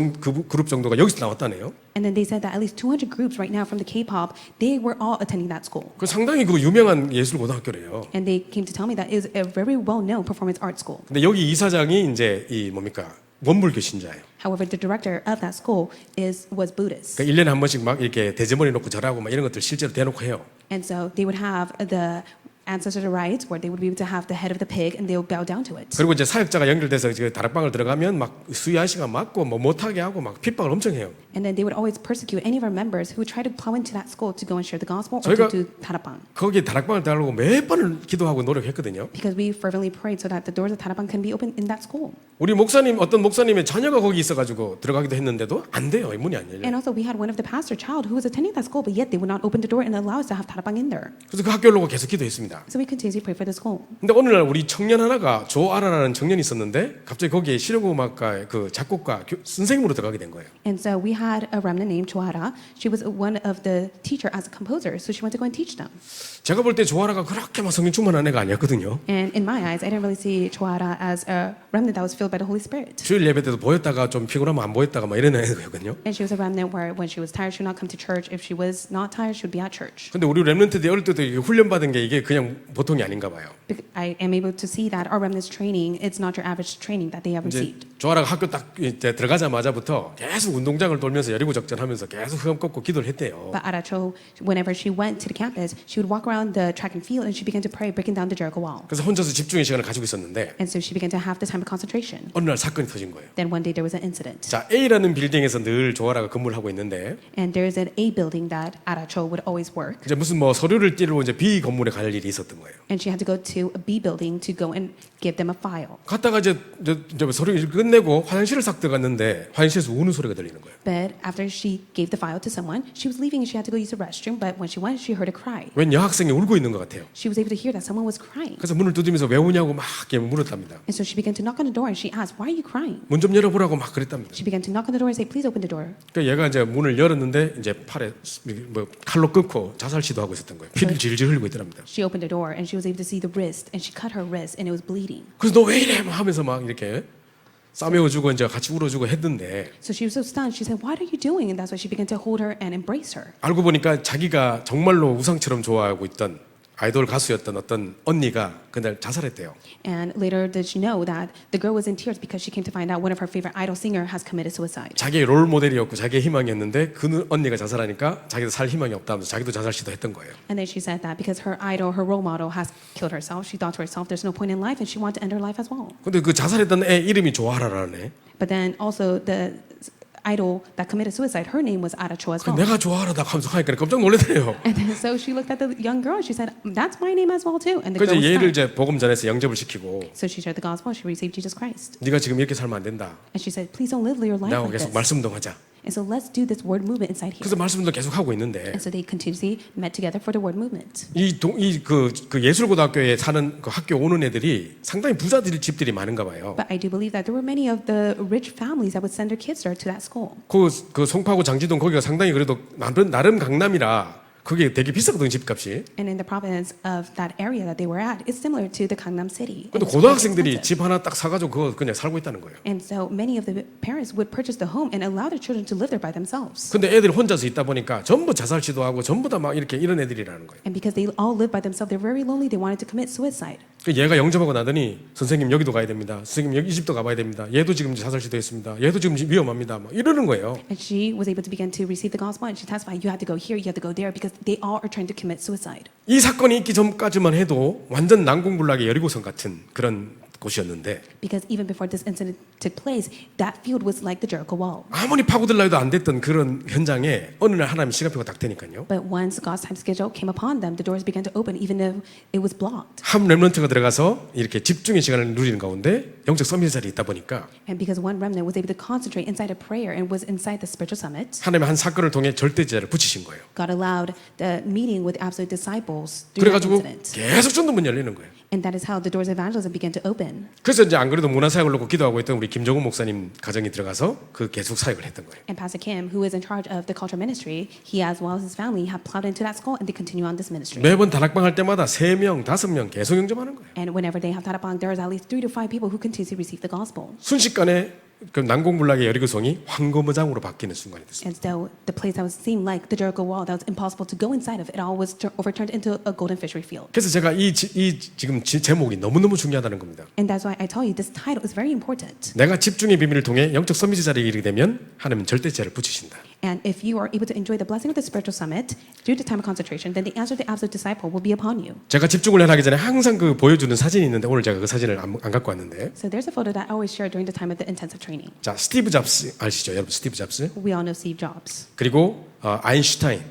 그룹 정도가 여기서 나왔다네요. And then they said that at least 200 groups right now from the K-pop, they were all attending that school. 그 상당히 그 유명한 예술 고등학교래요. And they came to tell me that it was a very well-known performance art school. 근데 여기 이사장이 이제 이 뭡니까 원불교 신자예요. However, the director of that school was Buddhist. 그러니까 1년에 한 번씩 막 이렇게 대제머리 놓고 절하고 막 이런 것들 실제로 대놓고 해요. And so they would have the ancestor rites where they would be able to have the head of the pig and they would bow down to it. 그리고 이제 사역자가 연결돼서 이제 다락방을 들어가면 막 수위 아저씨가 맞고 뭐 못하게 하고 막 핍박을 엄청 해요. And then they would always persecute any of our members who would try to plow into that school to go and share the gospel or 저희가 to do tarapang. 거기 다락방을 들어가려고 몇 번을 기도하고 노력했거든요. Because we fervently prayed so that the doors of tarapang can be opened in that school. 우리 목사님 어떤 목사님의 자녀가 거기 있어가지고 들어가기도 했는데도 안 돼요. 문이 안 열려요. And also we had one of the pastor child who was attending that school, but yet they would not open the door and allow us to have tarapang in there. 그래서 그 학교를 놓고 계속 기도했습니다. So we continued to pray for the school. 근데 오늘날 우리 청년 하나가 조아라라는 청년이 있었는데 갑자기 거기에 실용음악과 그 작곡가 선생님으로 들어가게 된 거예요. And so we had a remnant named Choara. She was one of the teacher as a composer, so she went to go and teach them. 제가 볼 때 조아라가 그렇게 막 성령 충만한 애가 아니었거든요. And in my eyes, I didn't really see Choara as a remnant that was filled by the Holy Spirit. 주일 예배 때도 보였다가 좀 피곤하면 안 보였다가 막 이런 애거든요. And she was a remnant where when she was tired, she would not come to church. If she was not tired, she would be at church. 근데 우리 렘넌트들이 어릴 때도 훈련 받은 게 이게 그냥 보통이 아닌가 봐요. I am able to see that our remnant's training, it's not your average training that they have 이제 received. 조아라가 학교 딱 이제 들어가자마자부터 계속 운동장을 돌면서 여리고 적전하면서 계속 흑암 꺾고 기도를 했대요. But Aracho, whenever she went to the campus, she would walk around the track and field and she began to pray, breaking down the Jericho wall. 그래서 혼자서 집중의 시간을 가지고 있었는데 And so she began to have the time of concentration. 어느 날 사건이 터진 거예요. Then one day there was an incident. 자, A라는 빌딩에서 늘 조아라가 근무를 하고 있는데 And there is an A building that Aracho would always work. 이제 무슨 뭐 서류를 띄러 이제 B 건물에 갈 일이 있었던 거예요. And she had to go to a B building to go and give them a file. 갔다가 이제 서류 끝내고 화장실을 싹 들어갔는데 화장실에서 우는 소리가 들리는 거예요. But after she gave the file to someone, she was leaving and she had to go use the restroom. But when she went, she heard a cry. 웬 여학생이 울고 있는 것 같아요. She was able to hear that someone was crying. 그래서 문을 두드리면서 왜 우냐고 막 이렇게 물었답니다. And so she began to knock on the door and she asked, "Why are you crying?" 문 좀 열어보라고 막 그랬답니다. She began to knock on the door and say, "Please open the door." 그러니까 얘가 이제 문을 열었는데 이제 팔에 뭐 칼로 끊고 자살 시도하고 있었던 거예요. 피를 질질 흘리고 있더랍니다. She opened the door and she was able to see the wrist and she cut her wrist and it was bleeding. 그래서 너 왜 이래? 막 하면서 막 이렇게 싸매어주고 이제 같이 울어주고 했는데 So she was so stunned. She said, "What are you doing?" And that's why she began to hold her and embrace her. 알고 보니까 자기가 정말로 우상처럼 좋아하고 있던 아이돌 가수였던 어떤 언니가 그날 자살했대요. And later did she know that the girl was in tears because she came to find out one of her favorite idol singer has committed suicide. 자기의 롤 모델이었고 자기의 희망이었는데 그 언니가 자살하니까 자기도 살 희망이 없다면서 자기도 자살 시도했던 거예요. And then she said that because her idol, her role model, has killed herself, she thought to herself, "There's no point in life," and she wanted to end her life as well. 근데 그 자살했던 애 이름이 조아라라는 애. But then also the idol that committed suicide, her name was Aracho as well. 내가 조아라다 하면서 하니까 깜짝 놀랐대요. And then, so she looked at the young girl and she said, "That's my name as well too." And the 그래서 girl was 얘를 stunned. 이제 복음 전해서 영접을 시키고 So she shared the gospel. She received Jesus Christ. 네가 지금 이렇게 살면 안 된다. And she said, "Please don't live your life 나하고 like 계속 this." 말씀 운동하자. And so let's do this word movement inside here. 그래서 말씀 운동 계속 하고 있는데 And so they continuously met together for the word movement. 그 예술고등학교에 사는 그 학교 오는 애들이 상당히 부자들 집들이 많은가 봐요. But I do believe that there were many of the rich families that would send their kids there to that school. 그 송파구 장지동 거기가 상당히 그래도 나름 강남이라 그게 되게 비쌌거든요, 집값이. And in the province of that area that they were at, it's similar to the Gangnam City. 근데 And it's quite 고등학생들이 expensive. 집 하나 딱 사가지고 그거 그냥 살고 있다는 거예요. And so many of the parents would purchase the home and allow their children to live there by themselves. 근데 애들이 혼자서 있다 보니까 전부 자살 시도하고 전부 다 막 이렇게 이런 애들이라는 거예요. And because they all live by themselves, they're very lonely. They wanted to commit suicide. 그 얘가 영접하고 나더니 선생님 여기도 가야 됩니다. 선생님 여기 이 집도 가봐야 됩니다. 얘도 지금 자살 시도했습니다. 얘도 지금 위험합니다. 막 이러는 거예요. And she was able to begin to receive the gospel, and she testified, you have to go here, you have to go there, because they all are trying to commit suicide. 이 사건이 있기 전까지만 해도 완전 난공불락의 여리고성 같은 그런 곳이었는데 Because even before this incident took place, that field was like the Jericho wall. 아무리 파고들라 해도 안 됐던 그런 현장에 어느 날 하나님 시간표가 딱 되니까요. But once God's time schedule came upon them, the doors began to open, even though it was blocked. 한 렘넌트가 들어가서 이렇게 집중의 시간을 누리는 가운데 영적 서밋 자리에 있다 보니까 And because one remnant was able to concentrate inside a prayer and was inside the spiritual summit, 하나님의 한 사건을 통해 절대제를 붙이신 거예요. God allowed the meeting with absolute disciples through that 그래가지고 incident. 계속 전도문 열리는 거예요. And that is how the doors of evangelism began to open. 그래서 이제 안 그래도 문화사역을 놓고 기도하고 있던 우리 김정훈 목사님 가정이 들어가서 그 계속 사역을 했던 거예요. And Pastor Kim, who is in charge of the culture ministry, he as well as his family have plowed into that school and they continue on this ministry. 매번 다락방 할 때마다 3명, 5명 계속 영접하는 거예요. And whenever they have Tarapang, there is at least 3 to 5 people who continue to receive the gospel. 순식간에 그 난공불락의 여리고성이 황금어장으로 바뀌는 순간이 됐어요. And so the place that was seemed like the Jericho wall that was impossible to go inside of, it all was overturned into a golden fishery field. 그래서 제가 이 지금 제목이 너무너무 중요하다는 겁니다. And that's why I tell you this title is very important. 내가 집중의 비밀을 통해 영적 서밋 자리에 이르게 되면 하나님은 절대제를 붙이신다. And if you are able to enjoy the blessing of the spiritual summit through the time of concentration, then the answer to the absolute disciple will be upon you. 제가 집중을 하기 전에 항상 그 보여주는 사진이 있는데 오늘 제가 그 사진을 안 갖고 왔는데 So there's a photo that I always share during the time of the intensive training. 자 스티브 잡스 아시죠? 여러분 스티브 잡스 We all know Steve Jobs. 그리고 아인슈타인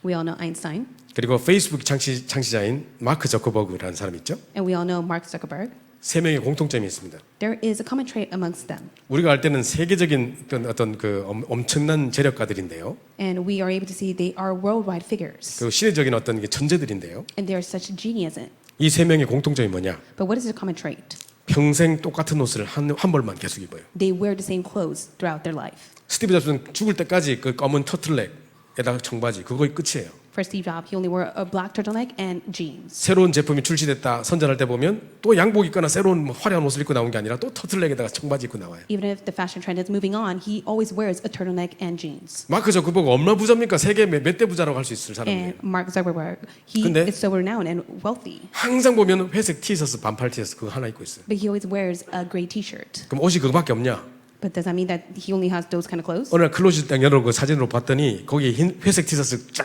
We all know Einstein. 그리고 페이스북 창시자인 마크 저커버그라는 사람 있죠? And we all know Mark Zuckerberg. 3명의 공통점이 있습니다. There is a common trait amongst them. 우리가 알 때는 세계적인 어떤 그 엄청난 재력가들인데요. And we are able to see they are worldwide figures. 그 시대적인 어떤 게 천재들인데요. And they are such genius. 이 3명의 공통점이 뭐냐? But what is the common trait? 평생 똑같은 옷을 한 벌만 계속 입어요. They wear the same clothes throughout their life. 스티브 잡스는 죽을 때까지 그 검은 터틀넥에다가 청바지 그거의 끝이에요. For Steve Jobs, he only wore a black turtleneck and jeans. 새로운 제품이 출시됐다 선전할 때 보면 또 양복 입거나 새로운 화려한 옷을 입고 나온 게 아니라 또 터틀넥에다가 청바지 입고 나와요. Even if the fashion trend is moving on, he always wears a turtleneck and jeans. 마크 저커버그 얼마 부자입니까? 세계 몇 대 부자라고 할 수 있을 사람이에요. And Mark Zuckerberg, he 근데- is so renowned and wealthy. 항상 보면 회색 티셔츠 반팔 티셔츠 그거 하나 입고 있어요. But he always wears a gray t-shirt. 그럼 옷이 그거밖에 없냐? But does that mean that he only has those kind of clothes? 어느 날 클로짓 딱 열어놓고 사진으로 봤더니 거기에 흰 회색 티셔츠 쫙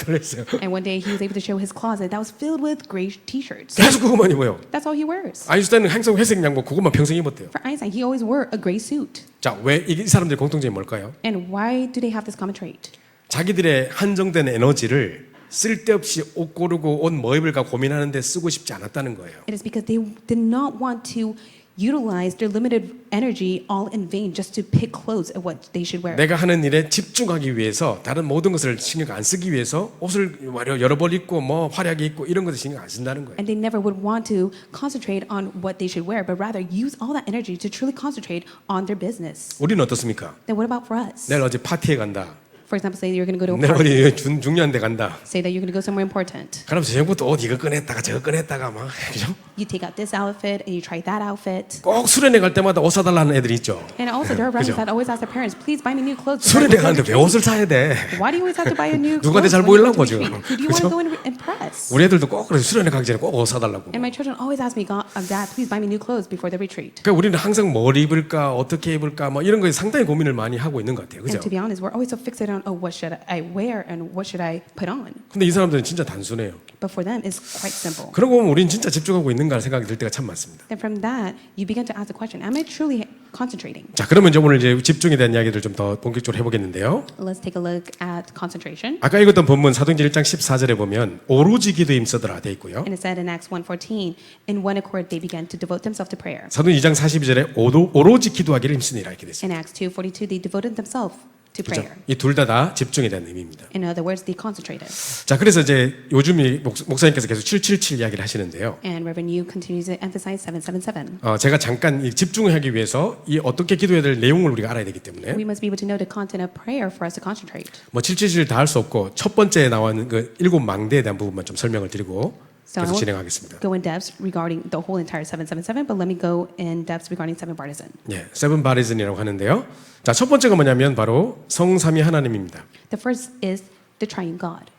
들어있어요. And one day he was able to show his closet that was filled with gray t-shirts. 계속 그것만 입어요. That's all he wears. 아인슈타인은 항상 회색 양복 그것만 평생 입었대요. For Einstein, he always wore a gray suit. 자, 왜 이 사람들의 공통점이 뭘까요? And why do they have this common trait? 자기들의 한정된 에너지를 쓸데없이 옷 고르고 옷 뭐 입을까 고민하는데 쓰고 싶지 않았다는 거예요. It is because they did not want to utilize their limited energy all in vain just to pick clothes of what they should wear. 내가 하는 일에 집중하기 위해서 다른 모든 것을 신경 안 쓰기 위해서 옷을 여러 벌 입고 뭐 화려하게 입고 이런 것을 신경 안 쓴다는 거예요. And they never would want to concentrate on what they should wear, but rather use all that energy to truly concentrate on their business. 우리는 어떻습니까? Then what about for us? 내일 어제 파티에 간다. For example, say you're going to go to a 내일 party. 어디 중요한 데 간다. Say that you're going to go somewhere important. 그럼 저녁부터 옷 이거 꺼냈다가 저거 꺼냈다가 막 그죠? You take out this outfit and you try that outfit. 꼭 수련회 갈 때마다 옷 사달라는 애들이 있죠. And also there are 그죠? relatives that always ask their parents, please buy me new clothes. 수련회 가는데 왜 옷을 사야 돼? Why do you always have to buy a new 누구한테 clothes 잘 when you go 보이려고 to 지금. retreat? Who do you want 그죠? to go and impress? 우리 애들도 꼭 그래서 수련회 가기 전에 꼭 옷 사달라고. And my children always ask me, Dad, please buy me new clothes before the retreat. 그러니까 우리는 항상 뭘 입을까 어떻게 입을까 뭐 이런 거에 상당히 고민을 많이 하고 있는 것 같아요. 그죠? And to be honest, we're always so fixated on, what should I wear and what should I put on? 근데 이 사람들은 진짜 단순해요. But for them, it's quite simple. 그런 거 보면 우리는 진짜 집중하고 있는가 생각이 들 때가 참 많습니다. And from that, you begin to ask the question, am I truly concentrating? 자, 그러면 이제 오늘 이제 집중에 대한 이야기를 좀 더 본격적으로 해보겠는데요. Let's take a look at concentration. 아까 읽었던 본문 사도행전 1장 14절에 보면 오로지 기도에 힘쓰더라 돼 있고요. And it said in Acts 1:14, in one accord they began to devote themselves to prayer. 사도행전 2장 42절에 오로지 기도하기를 힘쓰니라 이렇게 됐어요. In Acts 2:42, they devoted themselves to 그죠? prayer. 이 둘 다 집중에 대한 의미입니다. In other words, be concentrated. 자, 그래서 이제 요즘 이 목사님께서 계속 777 이야기를 하시는데요. And Reverend Yu continues to emphasize 777. 제가 잠깐 이 집중하기 위해서 이 어떻게 기도해야 될 내용을 우리가 알아야 되기 때문에 We must be able to know the content of prayer for us to concentrate. 뭐 777 다 할 수 없고 첫 번째 나오는 그 7망대에 대한 부분만 좀 설명을 드리고 So I 계속 won't 진행하겠습니다. go in depth regarding the whole entire 777, but let me go in depth regarding 7 partisan. 예, 세븐 바리즌이라고 하는데요. 자, 첫 번째가 뭐냐면 바로 성삼위 하나님입니다. The first is the triune God.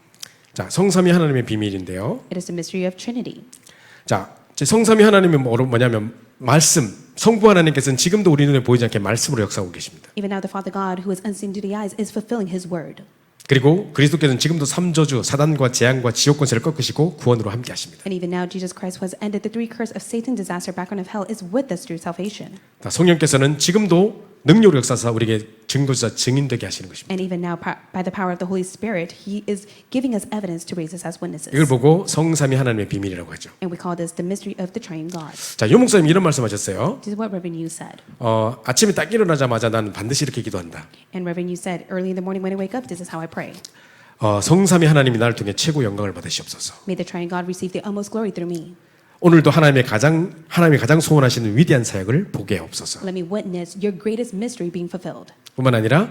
자, 성삼위 하나님의 비밀인데요. It is the mystery of Trinity. 자, 이제 성삼위 하나님이 뭐냐면 말씀, 성부 하나님께서는 지금도 우리 눈에 보이지 않게 말씀으로 역사하고 계십니다. Even now, the Father God, who is unseen to the eyes, is fulfilling His word. 그리고 그리스도께서는 지금도 삼저주, 사단과 재앙과 지옥 권세를 꺾으시고 구원으로 함께 하십니다. And even now, Jesus Christ, who has ended the 3 curse of Satan, disaster, background of hell, is with us through salvation. 자, 성령께서는 지금도 능력으로 역사하사 우리에게 증거자 증인되게 하시는 것입니다. And even now, by the power of the Holy Spirit, He is giving us evidence to raise us as witnesses. 이걸 보고 성삼위 하나님의 비밀이라고 하죠. And we call this the mystery of the triune God. 자, 요 목사님 이런 말씀하셨어요. This is what Reverend Yu said. 아침에 딱 일어나자마자 나는 반드시 이렇게 기도한다. And Reverend Yu said, early in the morning when I wake up, this is how I pray. 성삼위 하나님이 나를 통해 최고 영광을 받으시옵소서. May the triune God receive the utmost glory through me. 오늘도 하나님이 가장 소원하시는 위대한 사역을 보게 없소서. Let me witness your greatest mystery being fulfilled. 뿐만 아니라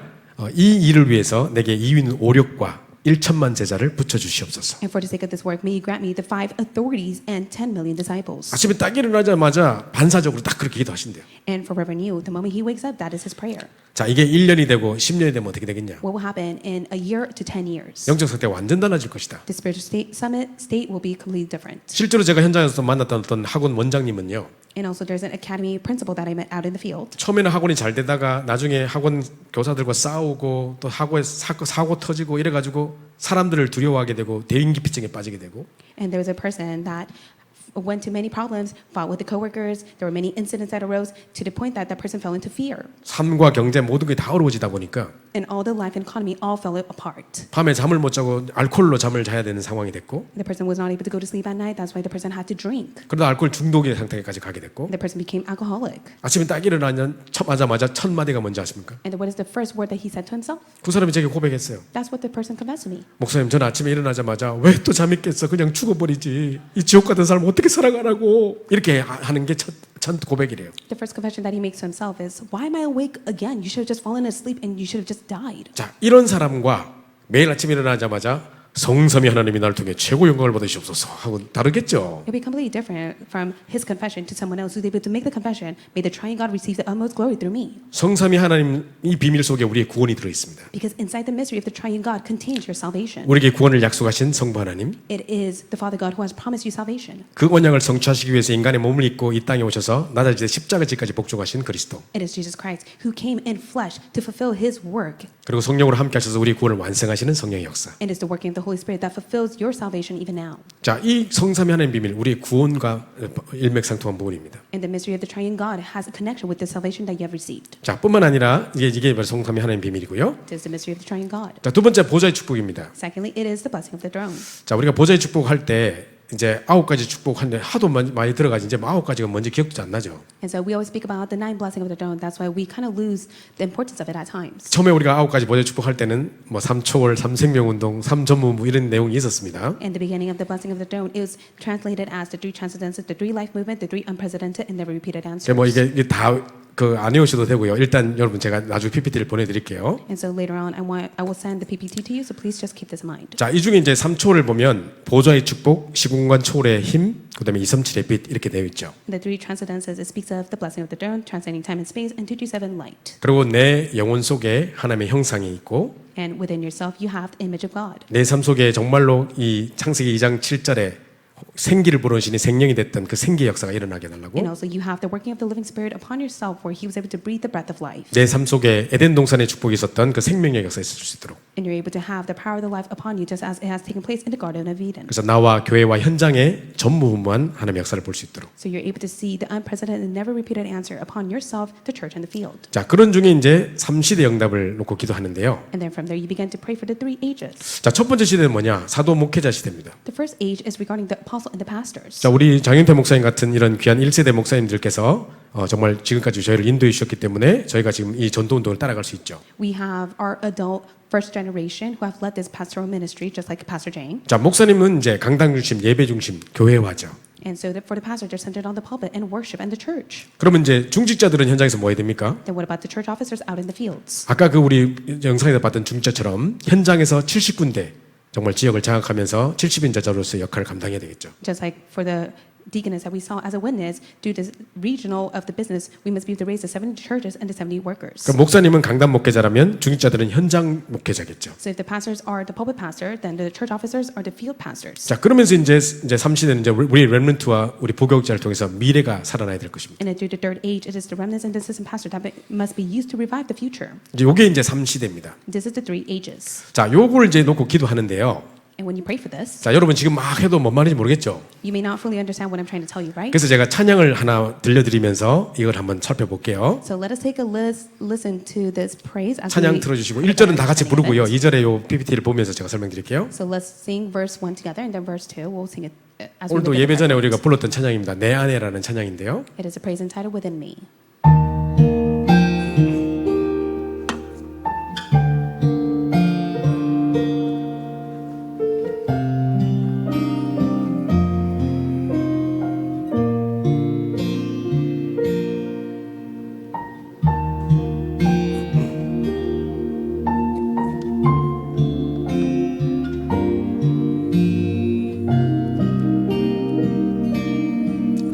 이 일을 위해서 내게 2위는 5력과 1천만 제자를 붙여 주시옵소서. And for the sake of this work, may you grant me the 5 authorities and 10 million disciples. 아침에 딱 일어나자마자 반사적으로 딱 그렇게 기도하신대요. And for Reverend Yu, the moment he wakes up, that is his prayer. 자, 이게 1년이 되고 10년이 되면 어떻게 되겠냐? What will happen in a year to 10 years? 영적 상태가 완전 달라질 것이다. The spiritual state will be completely different. 실제로 제가 현장에서 만났던 어떤 학원 원장님은요. And also there's an academy principal that I met out in the field. 처음에는 학원이 잘 되다가 나중에 학원 교사들과 싸우고 또 학원에 사고 터지고 이래가지고 사람들을 두려워하게 되고 대인기피증에 빠지게 되고 And there was a person that went to many problems, fought with the coworkers. There were many incidents that arose to the point that that person fell into fear. 삶과 경제 모든 게 다 어려워지다 보니까 And all the life and economy all fell apart. 밤에 잠을 못 자고 알코올로 잠을 자야 되는 상황이 됐고 The person was not able to go to sleep at night. That's why the person had to drink. 그러다 알코올 중독의 상태까지 가게 됐고 The person became alcoholic. 아침에 딱 일어나자마자 첫 마디가 뭔지 아십니까? And what is the first word that he said to himself? 그 사람이 제게 고백했어요. That's what the person confessed to me. 목사님, 저는 아침에 일어나자마자 왜 또 잠이 깼어? 그냥 죽어버리지. 이 지옥 같은 삶 어떻게 살아가라고 이렇게 하는 게 첫 고백이래요. The first confession that he makes to himself is, "Why am I awake again? You should have just fallen asleep and you should have just died." 자, 이런 사람과 매일 아침 일어나자마자 성삼위 하나님이 나를 통해 최고 영광을 받으시옵소서 하고 다르겠죠. It'll be completely different from his confession to someone else who's able to make the confession, "May the triune God receive the utmost glory through me." 성삼위 하나님 이 비밀 속에 우리의 구원이 들어 있습니다. Because inside the mystery of the triune God contains your salvation. 우리에게 구원을 약속하신 성부 하나님, It is the Father God who has promised you salvation. 그 언약을 성취하시기 위해서 인간의 몸을 입고 이 땅에 오셔서 낮아질 때 십자가지까지 복종하신 그리스도, It is Jesus Christ who came in flesh to fulfill his work. 그리고 성령으로 함께 하셔서 우리의 구원을 완성하시는 성령의 역사. It is the working of the Holy Spirit that fulfills your salvation even now. 자, 이 성삼위 하나님 비밀 우리의 구원과 일맥상통한 부분입니다. And the mystery of the triune God has a connection with the salvation that you have received. 자, 뿐만 아니라 이게 바로 성삼위 하나님 비밀이고요. It is the mystery of the triune God. 자, 두 번째 보좌의 축복입니다. Secondly, it is the blessing of the throne. 자, 우리가 보좌의 축복할 때 이제 9가지 축복하는데 하도 많이 들어가지 이제 9가지가 뭔지 기억도 안 나죠. And so we always speak about the 9 blessing of the throne. That's why we kind of lose the importance of it at times. 처음에 우리가 9가지 보좌의 축복할 때는 뭐 3초월, 3생명운동, 3전무부 이런 내용이 있었습니다. In the beginning of the blessing of the throne, it was translated as the 3 transcendences, the 3 life movement, the 3 unprecedented, and never repeated answers. 뭐 이게 다 안 외우셔도 되고요. 일단 여러분 제가 나중에 PPT를 보내드릴게요. And so later on, I will send the PPT to you. So please just keep this in mind. 자, 이 중에 이제 3초를 보면 보좌의 축복, 시공간 초월의 힘, 그다음에 237의 빛 이렇게 되어 있죠. The 3 transcendences, it speaks of the blessing of the throne, transcending time and space, and 227 light. 그리고 내 영혼 속에 하나님의 형상이 있고 And within yourself, you have the image of God. 내 삶 속에 정말로 이 창세기 2장 7절에 생기를 불어오시니 생명이 됐던 그 생기의 역사가 일어나게 해달라고. And also, you have the working of the living Spirit upon yourself, where He was able to breathe the breath of life. 내 삶 속에 에덴 동산의 축복이 있었던 그 생명의 역사가 있을 수 있도록. And you're able to have the power of the life upon you, just as it has taken place in the Garden of Eden. 그래서 나와 교회와 현장에 전무후무한 하나님의 역사를 볼 수 있도록. So you're able to see the unprecedented and never repeated answer upon yourself, the church, and the field. 자, 그런 중에 이제 3시대 응답을 놓고 기도하는데요. And then from there, you begin to pray for the 3 ages. 자, 첫 번째 시대는 뭐냐? 사도 목회자 시대입니다. The first age is regarding the apostle and the pastors. 자, 우리 장윤태 목사님 같은 이런 귀한 1세대 목사님들께서 정말 지금까지 저희를 인도해 주셨기 때문에 저희가 지금 이 전도 운동을 따라갈 수 있죠. We have our adult first generation who have led this pastoral ministry, just like Pastor Jane. 자, 목사님은 이제 강당 중심, 예배 중심, 교회화죠. And so for the pastors, they're centered on the pulpit and worship and the church. 그러면 이제 중직자들은 현장에서 뭐 해야 됩니까? Then what about the church officers out in the fields? 아까 그 우리 영상에서 봤던 중직자처럼 현장에서 70군데 정말 지역을 장악하면서 70인자로서의 역할을 감당해야 되겠죠. Just like for the deaconess that we saw as a witness, due to regional of the business, we must be able to raise the 70 churches and the 70 workers. 그럼 목사님은 강단 목회자라면 중직자들은 현장 목회자겠죠. So if the pastors are the pulpit pastor, then the church officers are the field pastors. 자, 그러면서 이제 3시대는 이제 우리 렘넌트와 우리 보교육자를 통해서 미래가 살아나야 될 것입니다. And then through the third age, it is the remnants and the assistant pastor that must be used to revive the future. 이제 요게 이제 3시대입니다. This is the three ages. 자, 요걸 이제 놓고 기도하는데요. And when you pray for this, 자, 여러분 지금 막 해도 뭔 말인지 모르겠죠? you may not fully understand what I'm trying to tell you, right? 그래서 제가 찬양을 하나 들려드리면서 이걸 한번 살펴볼게요. So let us take a listen to this praise as 찬양 we 틀어주시고 1절은 다 같이 부르고요. 2절에 요 PPT를 보면서 제가 설명드릴게요. So let's sing verse 1 together, and then verse 2 we'll sing it as we 오늘도 look at 예배 the 전에 fragment. 우리가 불렀던 찬양입니다. 내 안에라는 찬양인데요. It is a praise entitled Within Me.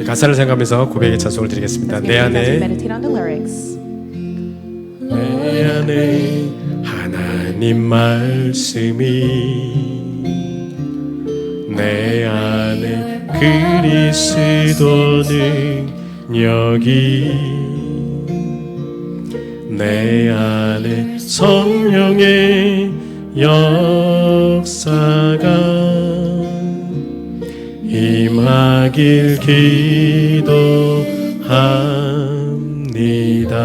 가사를 생각하면서 고백의 찬송을 드리겠습니다. 내 As we 안에 meditate on the lyrics. 내 안에 하나님 말씀이 내 안에 그리스도 능력이 내 안에 성령의 역사가 임하길 기도합니다.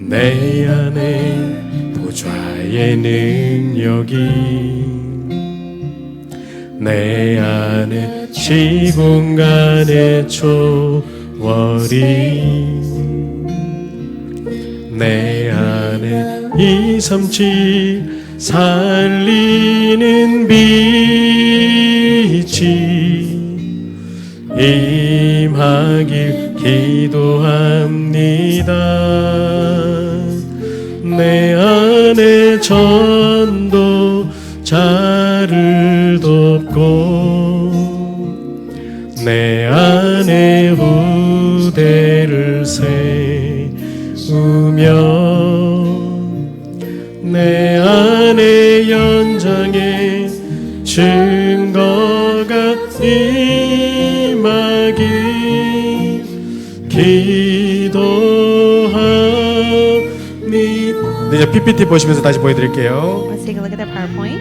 내 안에 보좌의 능력이 내 안에 시공간의 초월이 내 안에 237 살리는 빛이 임하길 기도합니다. 내 안에 전도자를 돕고 내 안에 후대를 세우며 내 안에 연장의 증거가 임하길 기도합니다. 이제 PPT 보시면서 다시 보여드릴게요. Let's take a look at the PowerPoint.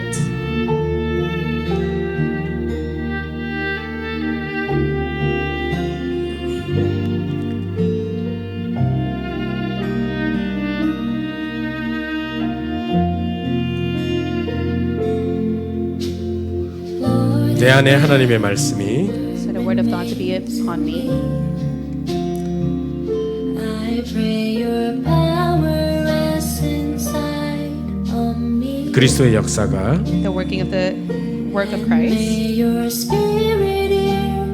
내 안에 하나님의 말씀이 So the word of God to be upon me. I pray your power rests inside of me. 그리스도의 역사가 The working of the work of Christ. May your spirit here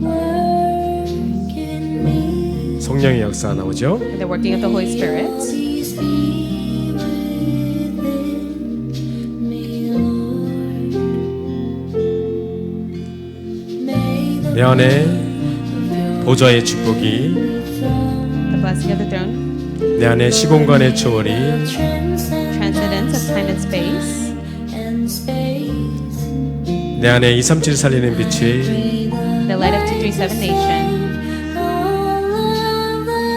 work in me. 성령의 역사가 나오죠. And the working of the Holy Spirit. Please be within me, Lord. May the 내 안에 보좌의 축복이 The blessing of the throne. 내 안에 시공간의 초월이 Transcendence of time and space. and space. 내 안에 237 살리는 빛이 The light of 237 nation. All of the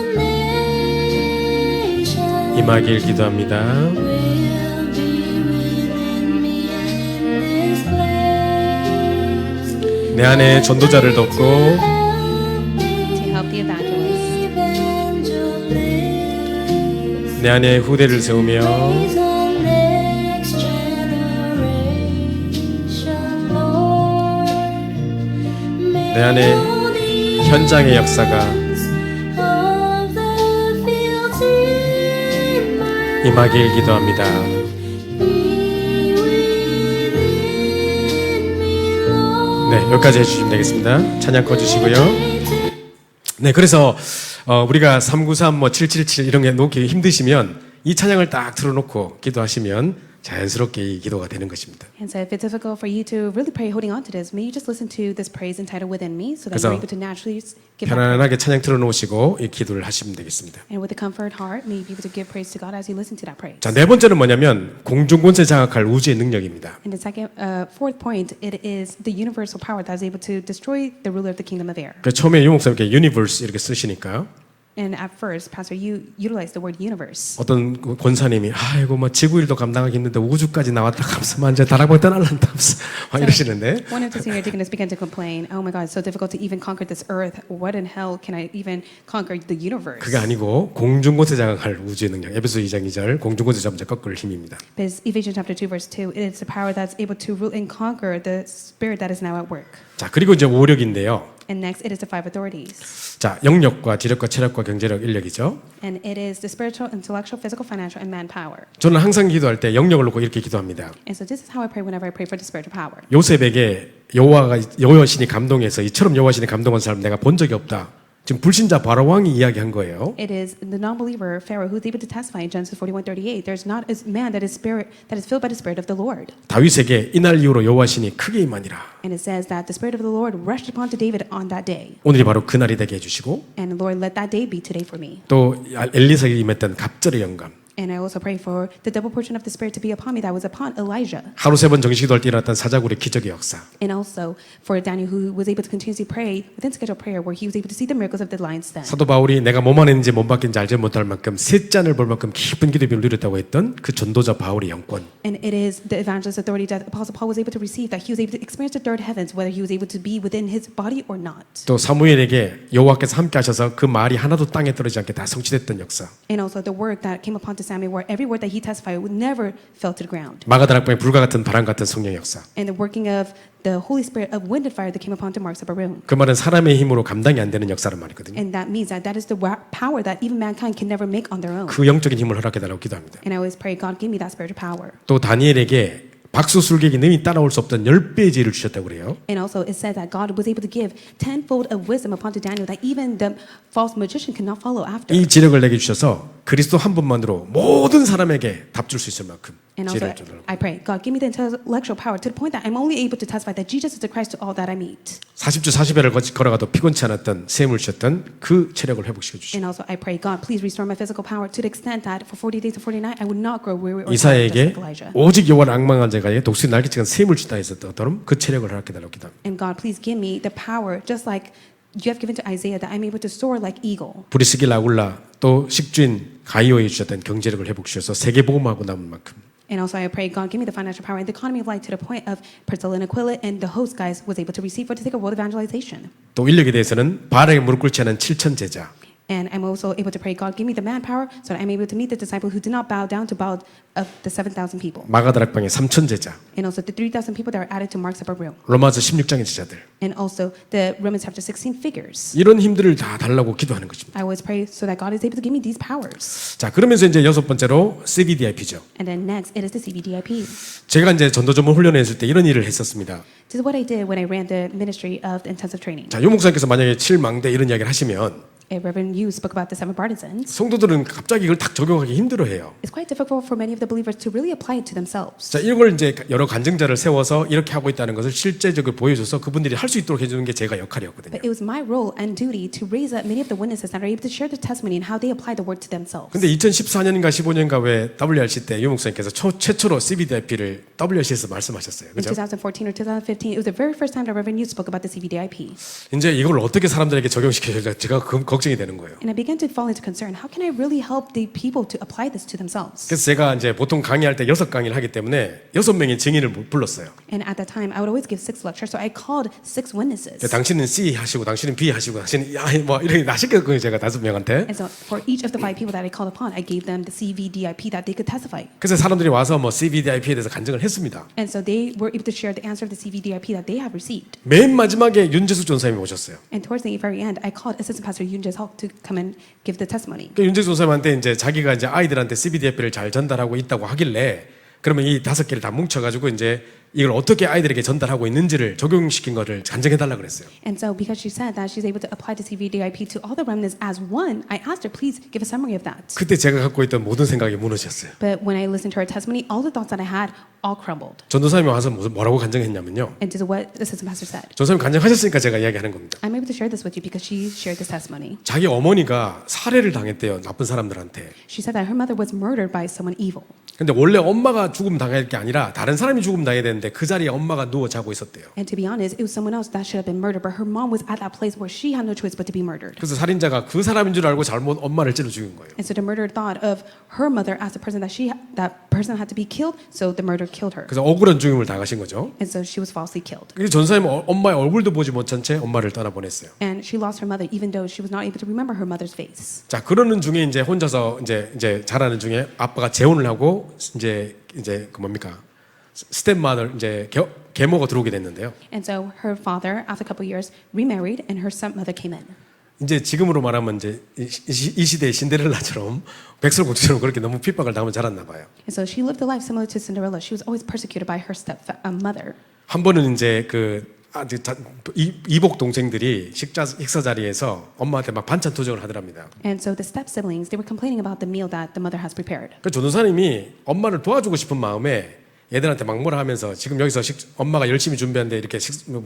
nations 임하길 기도합니다. will be within me in this place. 내 안에 전도자를 돕고 To help the evangelist. Evangelist, 내 안에 후대를 세우며 raise the next generation, Lord. 내 안에 현장의 역사가 of the fields in my 임하길 기도합니다. be within me, Lord. 네, 여기까지 해주시면 되겠습니다. 찬양 꺼주시고요. 네, 그래서 우리가 393, 뭐 777 이런 게 놓기 힘드시면 이 찬양을 딱 틀어놓고 기도하시면 자연스럽게 이 기도가 되는 것입니다. And so if it's difficult for you to really pray holding on to this, may you just listen to this praise entitled Within Me so that 그래서 you're able to naturally give that praise. 편안하게 찬양 틀어놓으시고 이 기도를 하시면 되겠습니다. And with a comfort heart, may you be able to give praise to God as you listen to that praise. 자, 네 번째는 뭐냐면 공중권세 장악할 우주의 능력입니다. And the second, fourth point, it is the universal power that is able to destroy the ruler of the kingdom of air. 그 처음에 유 목사님께 유니버스 이렇게 쓰시니까 And at first, Pastor, you utilized the word universe. 어떤 그 권사님이 아이고 뭐 지구 일도 감당하기 힘든데 우주까지 나왔다 감사만 이제 다락방 떠날란다 막 이러시는데 One of the senior deacons began to complain, "Oh my God, it's so difficult to even conquer this earth. What in hell can I even conquer the universe?" 그게 아니고 공중권세 장악할 우주의 능력. 에베소 2장 2절 공중권세 잡자 꺾을 힘입니다. But it's Ephesians chapter 2, verse 2. It is the power that's able to rule and conquer the spirit that is now at work. 자, 그리고 이제 오력인데요. And next, it is the five authorities. 자, 영력과 지력과 체력과 경제력, 인력이죠. And it is the spiritual, intellectual, physical, financial, and manpower. 저는 항상 기도할 때 영력을 놓고 이렇게 기도합니다. And so this is how I pray whenever I pray for the spiritual power. 요셉에게 여호와신이 감동해서 이처럼 여호와신이 감동한 사람 내가 본 적이 없다. 지금 불신자 바로 왕이 이야기한 거예요. It is the non-believer Pharaoh who's able to testify in Genesis 41:38. There's not a man that is filled by the spirit of the Lord. 다윗에게 이날 이후로 여호와신이 크게 임하니라. And it says that the spirit of the Lord rushed upon to David on that day. 오늘이 바로 그날이 되게 해주시고 And Lord, let that day be today for me. 또 엘리사에게 임했던 갑절의 영감. And I also pray for the double portion of the Spirit to be upon me that was upon Elijah. 하루 세 번 정식 기도할 때 일어났던 사자굴의 기적의 역사. And also for Daniel who was able to continuously pray within scheduled prayer where he was able to see the miracles of the lion's den. 사도 바울이 내가 뭐만 했는지 못 받긴지 알지 못할 만큼 세 잔을 볼 만큼 깊은 기도의 비밀을 누렸다고 했던 그 전도자 바울의 영권. And it is the evangelist authority that Apostle Paul was able to receive, that he was able to experience the third heavens, whether he was able to be within his body or not. 또 사무엘에게 여호와께서 함께 하셔서 그 말이 하나도 땅에 떨어지지 않게 다 성취됐던 역사. And also the word that came upon to Samuel where every word that he testified would never fell to the ground. 마가다락방의 불과 같은 바람 같은 성령 역사. And the working of the Holy Spirit of wind and fire that came upon to Mark's upper room. 그 말은 사람의 힘으로 감당이 안 되는 역사란 말이거든요. And that means that is the power that even mankind can never make on their own. 그 영적인 힘을 허락해달라고 기도합니다. And I always pray, God, give me that spiritual power. 또 다니엘에게 박수술객이 능히 따라올 수 없던 10배의 지혜를 주셨다고 그래요. And also it said that God was able to give tenfold of wisdom upon to Daniel that even the false magician could not follow after. 이 지력을 내게 주셔서 그리스도 한 분만으로 모든 사람에게 답 줄 수 있을 만큼 And also 지혜를 주더라고요. I pray, God, give me the intellectual power to the point that I'm only able to testify that Jesus is the Christ to all that I meet. 40주 40회를 걸어가도 피곤치 않았던 셈을 주셨던 그 체력을 회복시켜 주시고 And also I pray, God, please restore my physical power to the extent that for 40 days to 40 nights I would not grow weary or tired just 이사야에게 like Elijah. 오직 여호와를 앙망한 자가 독수리 날개치는 셈을 주다 했었던 그 체력을 허락해달라고 기도합니다. And God, please give me the power just like you have given to Isaiah that I'm able to soar like eagle. 브리스길 아굴라 또 식주인 가이오에 주셨던 경제력을 회복시켜서 세계 복음하고 남은 만큼 And also I pray, God, give me the financial power and the economy of life to the point of Priscilla and Aquila and the host guys was able to receive for the sake of world evangelization. 또 인력에 대해서는 바알에게 무릎 꿇지 않은 7천 제자 And I'm also able to pray, God, give me the manpower so that I'm able to meet the disciple who did not bow down to bow of the 7,000 people. 마가다락방의 3천 제자 And also the 3,000 people that are added to Mark's upper room. 로마서 16장의 제자들 And also the Romans chapter 16 figures. 이런 힘들을 다 달라고 기도하는 것입니다. I always pray so that God is able to give me these powers. 자, 그러면서 이제 여섯 번째로 CBDIP죠. And then next, it is the CBDIP. 제가 이제 전도전문 훈련을 했을 때 이런 일을 했었습니다. This is what I did when I ran the ministry of the intensive training. 자, 유 목사님께서 만약에 7망대 이런 이야기를 하시면 Reverend Yu spoke about the seven partisans. 성도들은 갑자기 이걸 딱 적용하기 힘들어해요. It's quite difficult for many of the believers to really apply it to themselves. 자, 이걸 이제 여러 간증자를 세워서 이렇게 하고 있다는 것을 실제적으로 보여줘서 그분들이 할 수 있도록 해주는 게 제가 역할이었거든요. But it was my role and duty to raise up many of the witnesses that are able to share the testimony and how they apply the word to themselves. 근데 2014년인가 15년인가 왜 WRC 때 유 목사님께서 최초로 CBDIP를 WRC에서 말씀하셨어요. In 그죠? 2014 or 2015, it was the very first time that Reverend Yu spoke about the CBDIP. 이제 이걸 어떻게 사람들에게 적용시켜야 될지 제가 걱정이 되는 거예요. And I began to fall into concern. How can I really help the people to apply this to themselves? 그래서 제가 이제 보통 강의할 때 6강의를 하기 때문에 6명의 증인을 불렀어요. And at that time, I would always give 6 lectures, so I called 6 witnesses. 당신은 C 하시고 당신은 B 하시고 당신은 뭐 이렇게 나 시켰거든요. 제가 5명한테. And so for each of the 5 people that I called upon, I gave them the CVDIP that they could testify. 그래서 사람들이 와서 뭐 CVDIP에 대해서 간증을 했습니다. And so they were able to share the answer of the CVDIP that they have received. 맨 마지막에 윤재숙 전사님이 오셨어요. And towards the very end, I called Assistant Pastor Yoon Jae-seok to come and give the testimony. 그 윤재숙 전사님한테 이제 자기가 이제 아이들한테 CVDIP를 잘 전달하고 있다고 하길래 그러면 이 5개를 다 뭉쳐가지고 이제 이걸 어떻게 아이들에게 전달하고 있는지를 적용시킨 거를 간증해달라 그랬어요. And so because she said that she's able to apply the CVDIP to all the remnants as one, I asked her, please give a summary of that. 그때 제가 갖고 있던 모든 생각이 무너졌어요. But when I listened to her testimony, all the thoughts that I had all crumbled. 전도사님이 와서 뭐라고 간증했냐면요. And this is what the assistant pastor said. 전도사님 간증하셨으니까 제가 이야기하는 겁니다. I'm able to share this with you because she shared this testimony. 자기 어머니가 살해를 당했대요. 나쁜 사람들한테. She said that her mother was murdered by someone evil. 근데 원래 엄마가 죽음 당할 게 아니라 다른 사람이 죽음 당해야 되는데 그 자리에 엄마가 누워 자고 있었대요. And to be honest, it was someone else that should have been murdered, but her mom was at that place where she had no choice but to be murdered. 그래서 살인자가 그 사람인 줄 알고 잘못 엄마를 찔러 죽인 거예요. And so the murderer thought of her mother as the person that person had to be killed, so the murderer killed her. 그래서 억울한 죽임을 당하신 거죠. And so she was falsely killed. 그래서 전사님은 엄마의 얼굴도 보지 못한 채 엄마를 떠나보냈어요. And she lost her mother even though she was not able to remember her mother's face. 자, 그러는 중에 이제 혼자서 이제 자라는 중에 아빠가 재혼을 하고 이제 그 뭡니까? 스텝마더 이제 계모가 들어오게 됐는데요. And so her father, after a couple of years, remarried, and her stepmother came in. 이제 지금으로 말하면 이제 이 시대의 신데렐라처럼 백설공주처럼 그렇게 너무 핍박을 당하면 자랐나 봐요. And so she lived a life similar to Cinderella. She was always persecuted by her stepmother. 한 번은 이제 이복 동생들이 식사 자리에서 엄마한테 막 반찬 투정을 하더랍니다. And so the step siblings, they were complaining about the meal that the mother has prepared. 그 전도사님이 엄마를 도와주고 싶은 마음에 얘들한테 막 뭐라 하면서 지금 여기서 엄마가 열심히 준비하는데 이렇게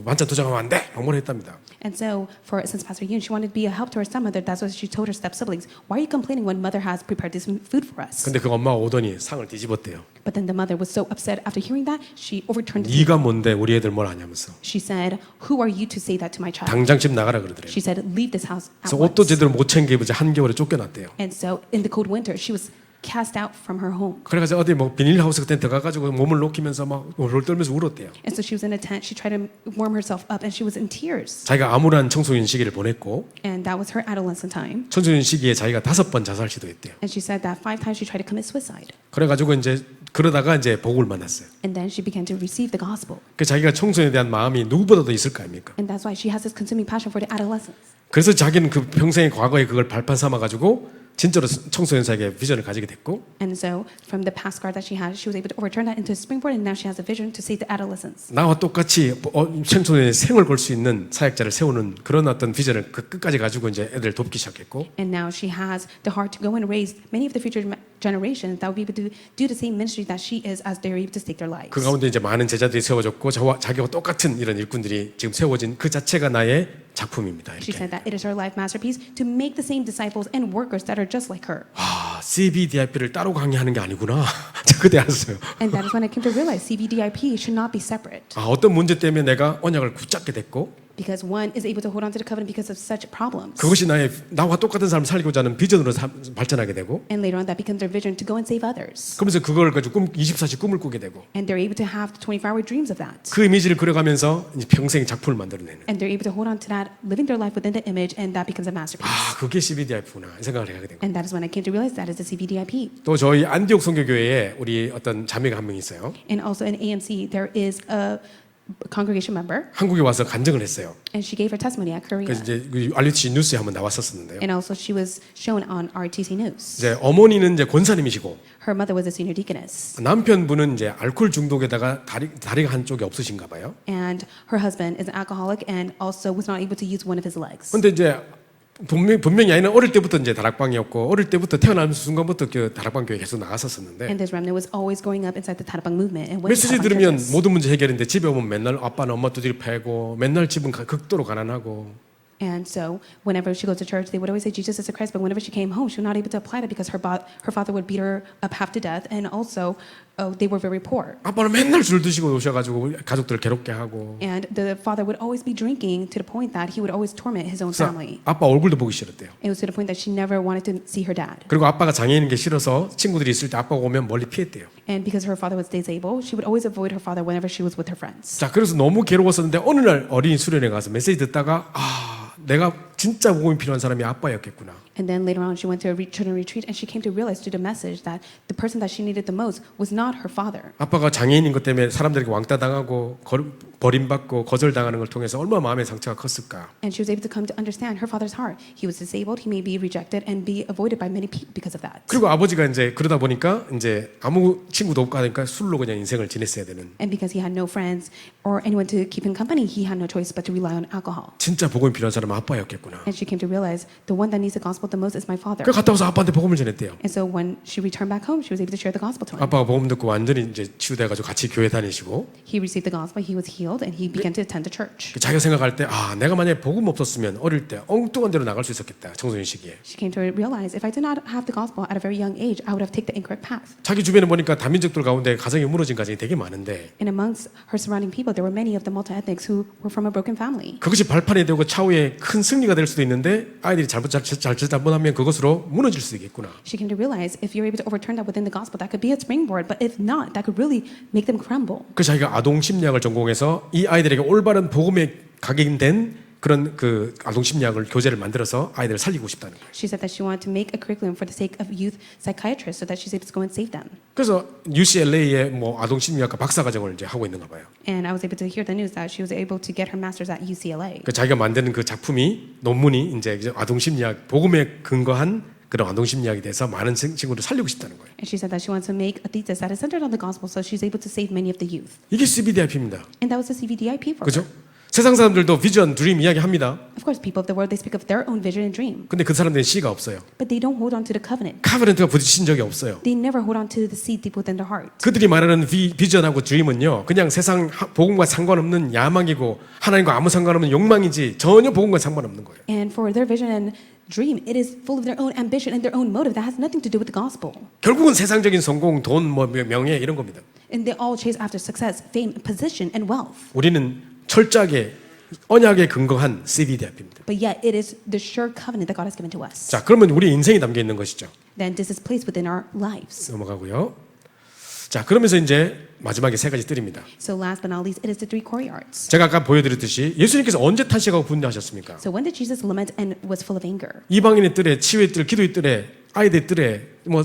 반찬 투정하면 안 돼! 막 뭐라 했답니다. And so for since Pastor Yoon, she wanted to be a help to her stepmother. That's what she told her step siblings. Why are you complaining when mother has prepared this food for us? 근데 그 엄마가 오더니 상을 뒤집었대요. But then the mother was so upset after hearing that, she overturned the 네가 뭔데 우리 애들 뭘 아냐면서 She said, "Who are you to say that to my child?" 당장 집 나가라 그러더래요. She said, "Leave this house at 그래서 옷도 once." 제대로 못 챙기고 이제 한겨울에 쫓겨났대요. And so in the cold winter, she was cast out from her home. 그래가지고 어디 뭐 비닐하우스 같은 데 들어가가지고 몸을 녹이면서 막 롤 떨면서 울었대요. And so she was in a tent. She tried to warm herself up, and she was in tears. 자기가 암울한 청소년 시기를 보냈고 And that was her adolescent time. 청소년 시기에 자기가 5번 자살 시도했대요. And she said that 5 times she tried to commit suicide. 그래가지고 이제 그러다가 이제 복음을 만났어요. And then she began to receive the gospel. 그 자기가 청소년에 대한 마음이 누구보다도 있을 거 아닙니까? And that's why she has this consuming passion for the adolescents. 그래서 자기는 그 평생의 과거에 그걸 발판 삼아가지고 진짜로 청소년사에게 비전을 가지게 됐고 And so from the past scar that she had, she was able to overturn that into a springboard, and now she has a vision to save the adolescents. 나와 똑같이 청소년의 생을 걸 수 있는 사역자를 세우는 그런 어떤 비전을 그 끝까지 가지고 이제 애들 돕기 시작했고 And now she has the heart to go and raise many of the future generations that will be able to do the same ministry that she is as they're able to stake their lives. 그 가운데 이제 많은 제자들이 세워졌고 자기와 똑같은 이런 일꾼들이 지금 세워진 그 자체가 나의 작품입니다. She 이렇게. said that it is her life masterpiece to make the same disciples and workers that are just like her. 아, CBDIP를 따로 강의하는 게 아니구나. 제가 그때 알았어요. And that is when I came to realize CVDIP should not be separate. 아, 어떤 문제 때문에 내가 언약을 붙잡게 됐고 Because one is able to hold on to the covenant because of such problems. 그것이 나와 똑같은 삶을 살고자 하는 비전으로 발전하게 되고 And later on that becomes their vision to go and save others. 그러면서 그걸 가지고 24시 꿈을 꾸게 되고 And they're able to have 24-hour dreams of that. 그 이미지를 그려가면서 이제 평생 작품을 만들어내는 And they're able to hold on to that, living their life within the image, and that becomes a masterpiece. 아, 그게 CBDIP구나 이 생각을 하게 된 거예요. And that is when I came to realize that is the CVDIP. 또 저희 안디옥 선교교회에 우리 어떤 자매가 한 명 있어요. And also in AMC, there is a congregation member, 한국에 와서 간증을 했어요. and she gave her testimony at Korea. 그래서 이제 RTC 뉴스에 한번 나왔었는데요. And also she was shown on RTC News. 이제 어머니는 이제 권사님이시고 Her mother was a senior deaconess. 남편분은 이제 알코올 중독에다가 다리가 한쪽이 없으신가 봐요. And her husband is an alcoholic and also was not able to use one of his legs. 근데 이제 분명히 아이는 어릴 때부터 이제 다락방이었고 어릴 때부터 태어나는 순간부터 그 다락방 교회 계속 나갔었었는데 And this remnant was always growing up inside the Tarabang movement and went to 메시지 Tarabang 들으면 churches. 모든 문제 해결인데 집에 오면 맨날 아빠는 엄마 두드려 패고 맨날 집은 극도로 가난하고 And so whenever she goes to church, they would always say Jesus is the Christ. But whenever she came home, she was not able to apply that because her father would beat her up half to death. And also, they were very poor. 아빠는 맨날 술 드시고 오셔가지고 가족들 괴롭게 하고. And the father would always be drinking to the point that he would always torment his own 그래서 family. 아빠 얼굴도 보기 싫었대요. It was to the point that she never wanted to see her dad. 그리고 아빠가 장애인인 게 싫어서 친구들이 있을 때 아빠가 오면 멀리 피했대요. And because her father was disabled, she would always avoid her father whenever she was with her friends. 자, 그래서 너무 괴로웠었는데 어느 날 어린이 수련회 가서 메시지 듣다가 내가 진짜 복음이 필요한 사람이 아빠였겠구나. And then later on, she went to a children retreat, and she came to realize through the message that the person that she needed the most was not her father. 아빠가 장애인인 것 때문에 사람들에게 왕따 당하고 버림받고 거절당하는 걸 통해서 얼마나 마음의 상처가 컸을까. And she was able to come to understand her father's heart. He was disabled. He may be rejected and be avoided by many people because of that. 그리고 아버지가 이제 그러다 보니까 이제 아무 친구도 없고 하니까 술로 그냥 인생을 지냈어야 되는. And because he had no friends or anyone to keep him company, he had no choice but to rely on alcohol. 진짜 복음이 필요한 사람은 아빠였겠구나. And she came to realize the one that needs the gospel the most is my father. 그 갔다 와서 아빠한테 복음을 전했대요. And so when she returned back home, she was able to share the gospel to him. 아빠가 복음 듣고 완전히 이제 치유돼가지고 같이 교회 다니시고. He received the gospel, he was healed, and he began to attend the church. 자기가 생각할 때 내가 만약에 복음 없었으면 어릴 때 엉뚱한 데로 나갈 수 있었겠다. 청소년 시기에. She came to realize if I did not have the gospel at a very young age, I would have taken the incorrect path. 자기 주변에 보니까 다민족들 가운데 가정이 무너진 가정이 되게 많은데 And amongst her surrounding people, there were many of the multi-ethnics who were from a broken family. 그것이 발판이 되고 차후에 큰 승리가 될 수도 있는데 아이들이 잘못하면 그것으로 무너질 수도 있겠구나. She came to realize if you're able to overturn that within the gospel, that could be a springboard. But if not, that could really make them crumble. 그래서 자기가 아동 심리학을 전공해서 이 아이들에게 올바른 복음에 각인된 그런 그 아동 심리학을 교재를 만들어서 아이들을 살리고 싶다는 거예요. She said that she wanted to make a curriculum for the sake of youth psychiatrists so that she's able to go and save them. 그래서 UCLA에 뭐 아동 심리학과 박사과정을 이제 하고 있는가 봐요. And I was able to hear the news that she was able to get her master's at UCLA. 그 자기가 만드는 그 작품이 논문이 이제 아동 심리학 복음에 근거한 그런 아동 심리학에 대해서 많은 친구를 살리고 싶다는 거예요. And she said that she wants to make a thesis that is centered on the gospel so she's able to save many of the youth. 이게 CBDIP입니다. And that was the CVDIP for 그죠? her. 세상 사람들도 비전, 드림 이야기합니다. Of course, people of the world, they speak of their own vision and dream. 근데 그 사람들은 C가 없어요. But they don't hold on to the covenant. 카버넌트가 부딪힌 적이 없어요. They never hold on to the seed deep within their heart. 그들이 말하는 비전하고 드림은요, 그냥 세상 복음과 상관없는 야망이고 하나님과 아무 상관없는 욕망이지 전혀 복음과 상관없는 거예요. And for their vision and dream, it is full of their own ambition and their own motive that has nothing to do with the gospel. 결국은 세상적인 성공, 돈, 뭐 명예 이런 겁니다. And they all chase after success, fame, position, and wealth. 우리는 철저하게 언약에 근거한 CBDIP입니다. But yet, it is the sure covenant that God has given to us. 자, 그러면 우리 인생이 담겨 있는 것이죠. Then this is placed within our lives. 넘어가고요. 자, 그러면서 이제 마지막에 세 가지 뜰입니다. So last but not least, it is the three courtyards. 제가 아까 보여드렸듯이 예수님께서 언제 탄식하고 분노하셨습니까? So when did Jesus lament and was full of anger? 이방인의 뜰에, 치유의 뜰, 기도의 뜰에, 아이들 뜰에 뭐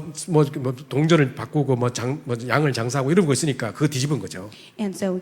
동전을 바꾸고 양을 장사하고 이런 거 있으니까 그거 뒤집은 거죠. And so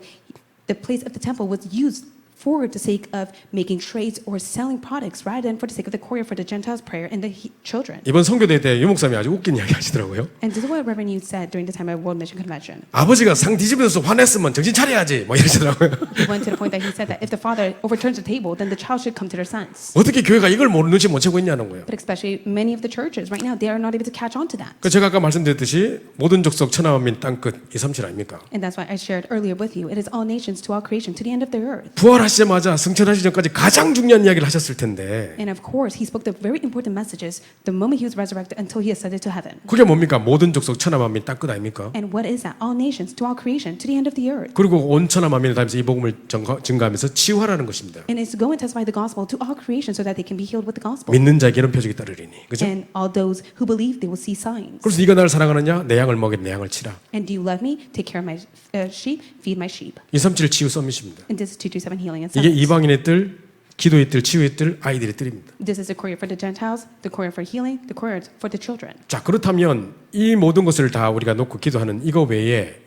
the place of the temple was used for the sake of making trades or selling products rather than for the sake of the courier for the Gentiles' prayer and the children. 이번 선교대 때 유목사님이 아주 웃긴 이야기 하시더라고요. And this is what Reverend Yu said during the time of World Mission Convention. 아버지가 상 뒤집어서 화냈으면 정신 차려야지 뭐 이러시더라고요. He went to the point that he said that if the father overturns the table, then the child should come to their sons. 어떻게 교회가 이걸 눈치 못 채고 있냐는 거예요. But especially many of the churches right now, they are not able to catch on to that. 그 제가 아까 말씀드렸듯이 모든 족속 천하만민 땅끝 237 아닙니까? And that's why I shared earlier with you. It is all nations to all creation to the end of the earth. 부활하시자마자 승천하시기 전까지 가장 중요한 이야기를 하셨을 텐데 And of course, he spoke the very important messages the moment he was resurrected until he ascended to heaven. 그게 뭡니까? 모든 족속 천하만민 땅끝 아닙니까? And what is that? All nations to all creation to the end of the earth. 그리고 온 천하만민을 다니면서 이 복음을 증거하면서 치유하라는 것입니다. And it's to go and testify the gospel to all creation so that they can be healed with the gospel. 믿는 자에게 이런 표적이 따르리니. 그죠? And all those who believe, they will see signs. 그래서 네가 나를 사랑하느냐? 내 양을 먹여 내 양을 치라. And do you love me? Take care of my sheep, feed my sheep. 237 치유 서밋입니다. And this is 227 healing and 이게 summits. 이방인의 뜰, 기도의 뜰, 치유의 뜰, 아이들의 뜰입니다. This is the courier for the Gentiles, the courier for healing, the courier for the children. 자, 그렇다면 이 모든 것을 다 우리가 놓고 기도하는 이거 외에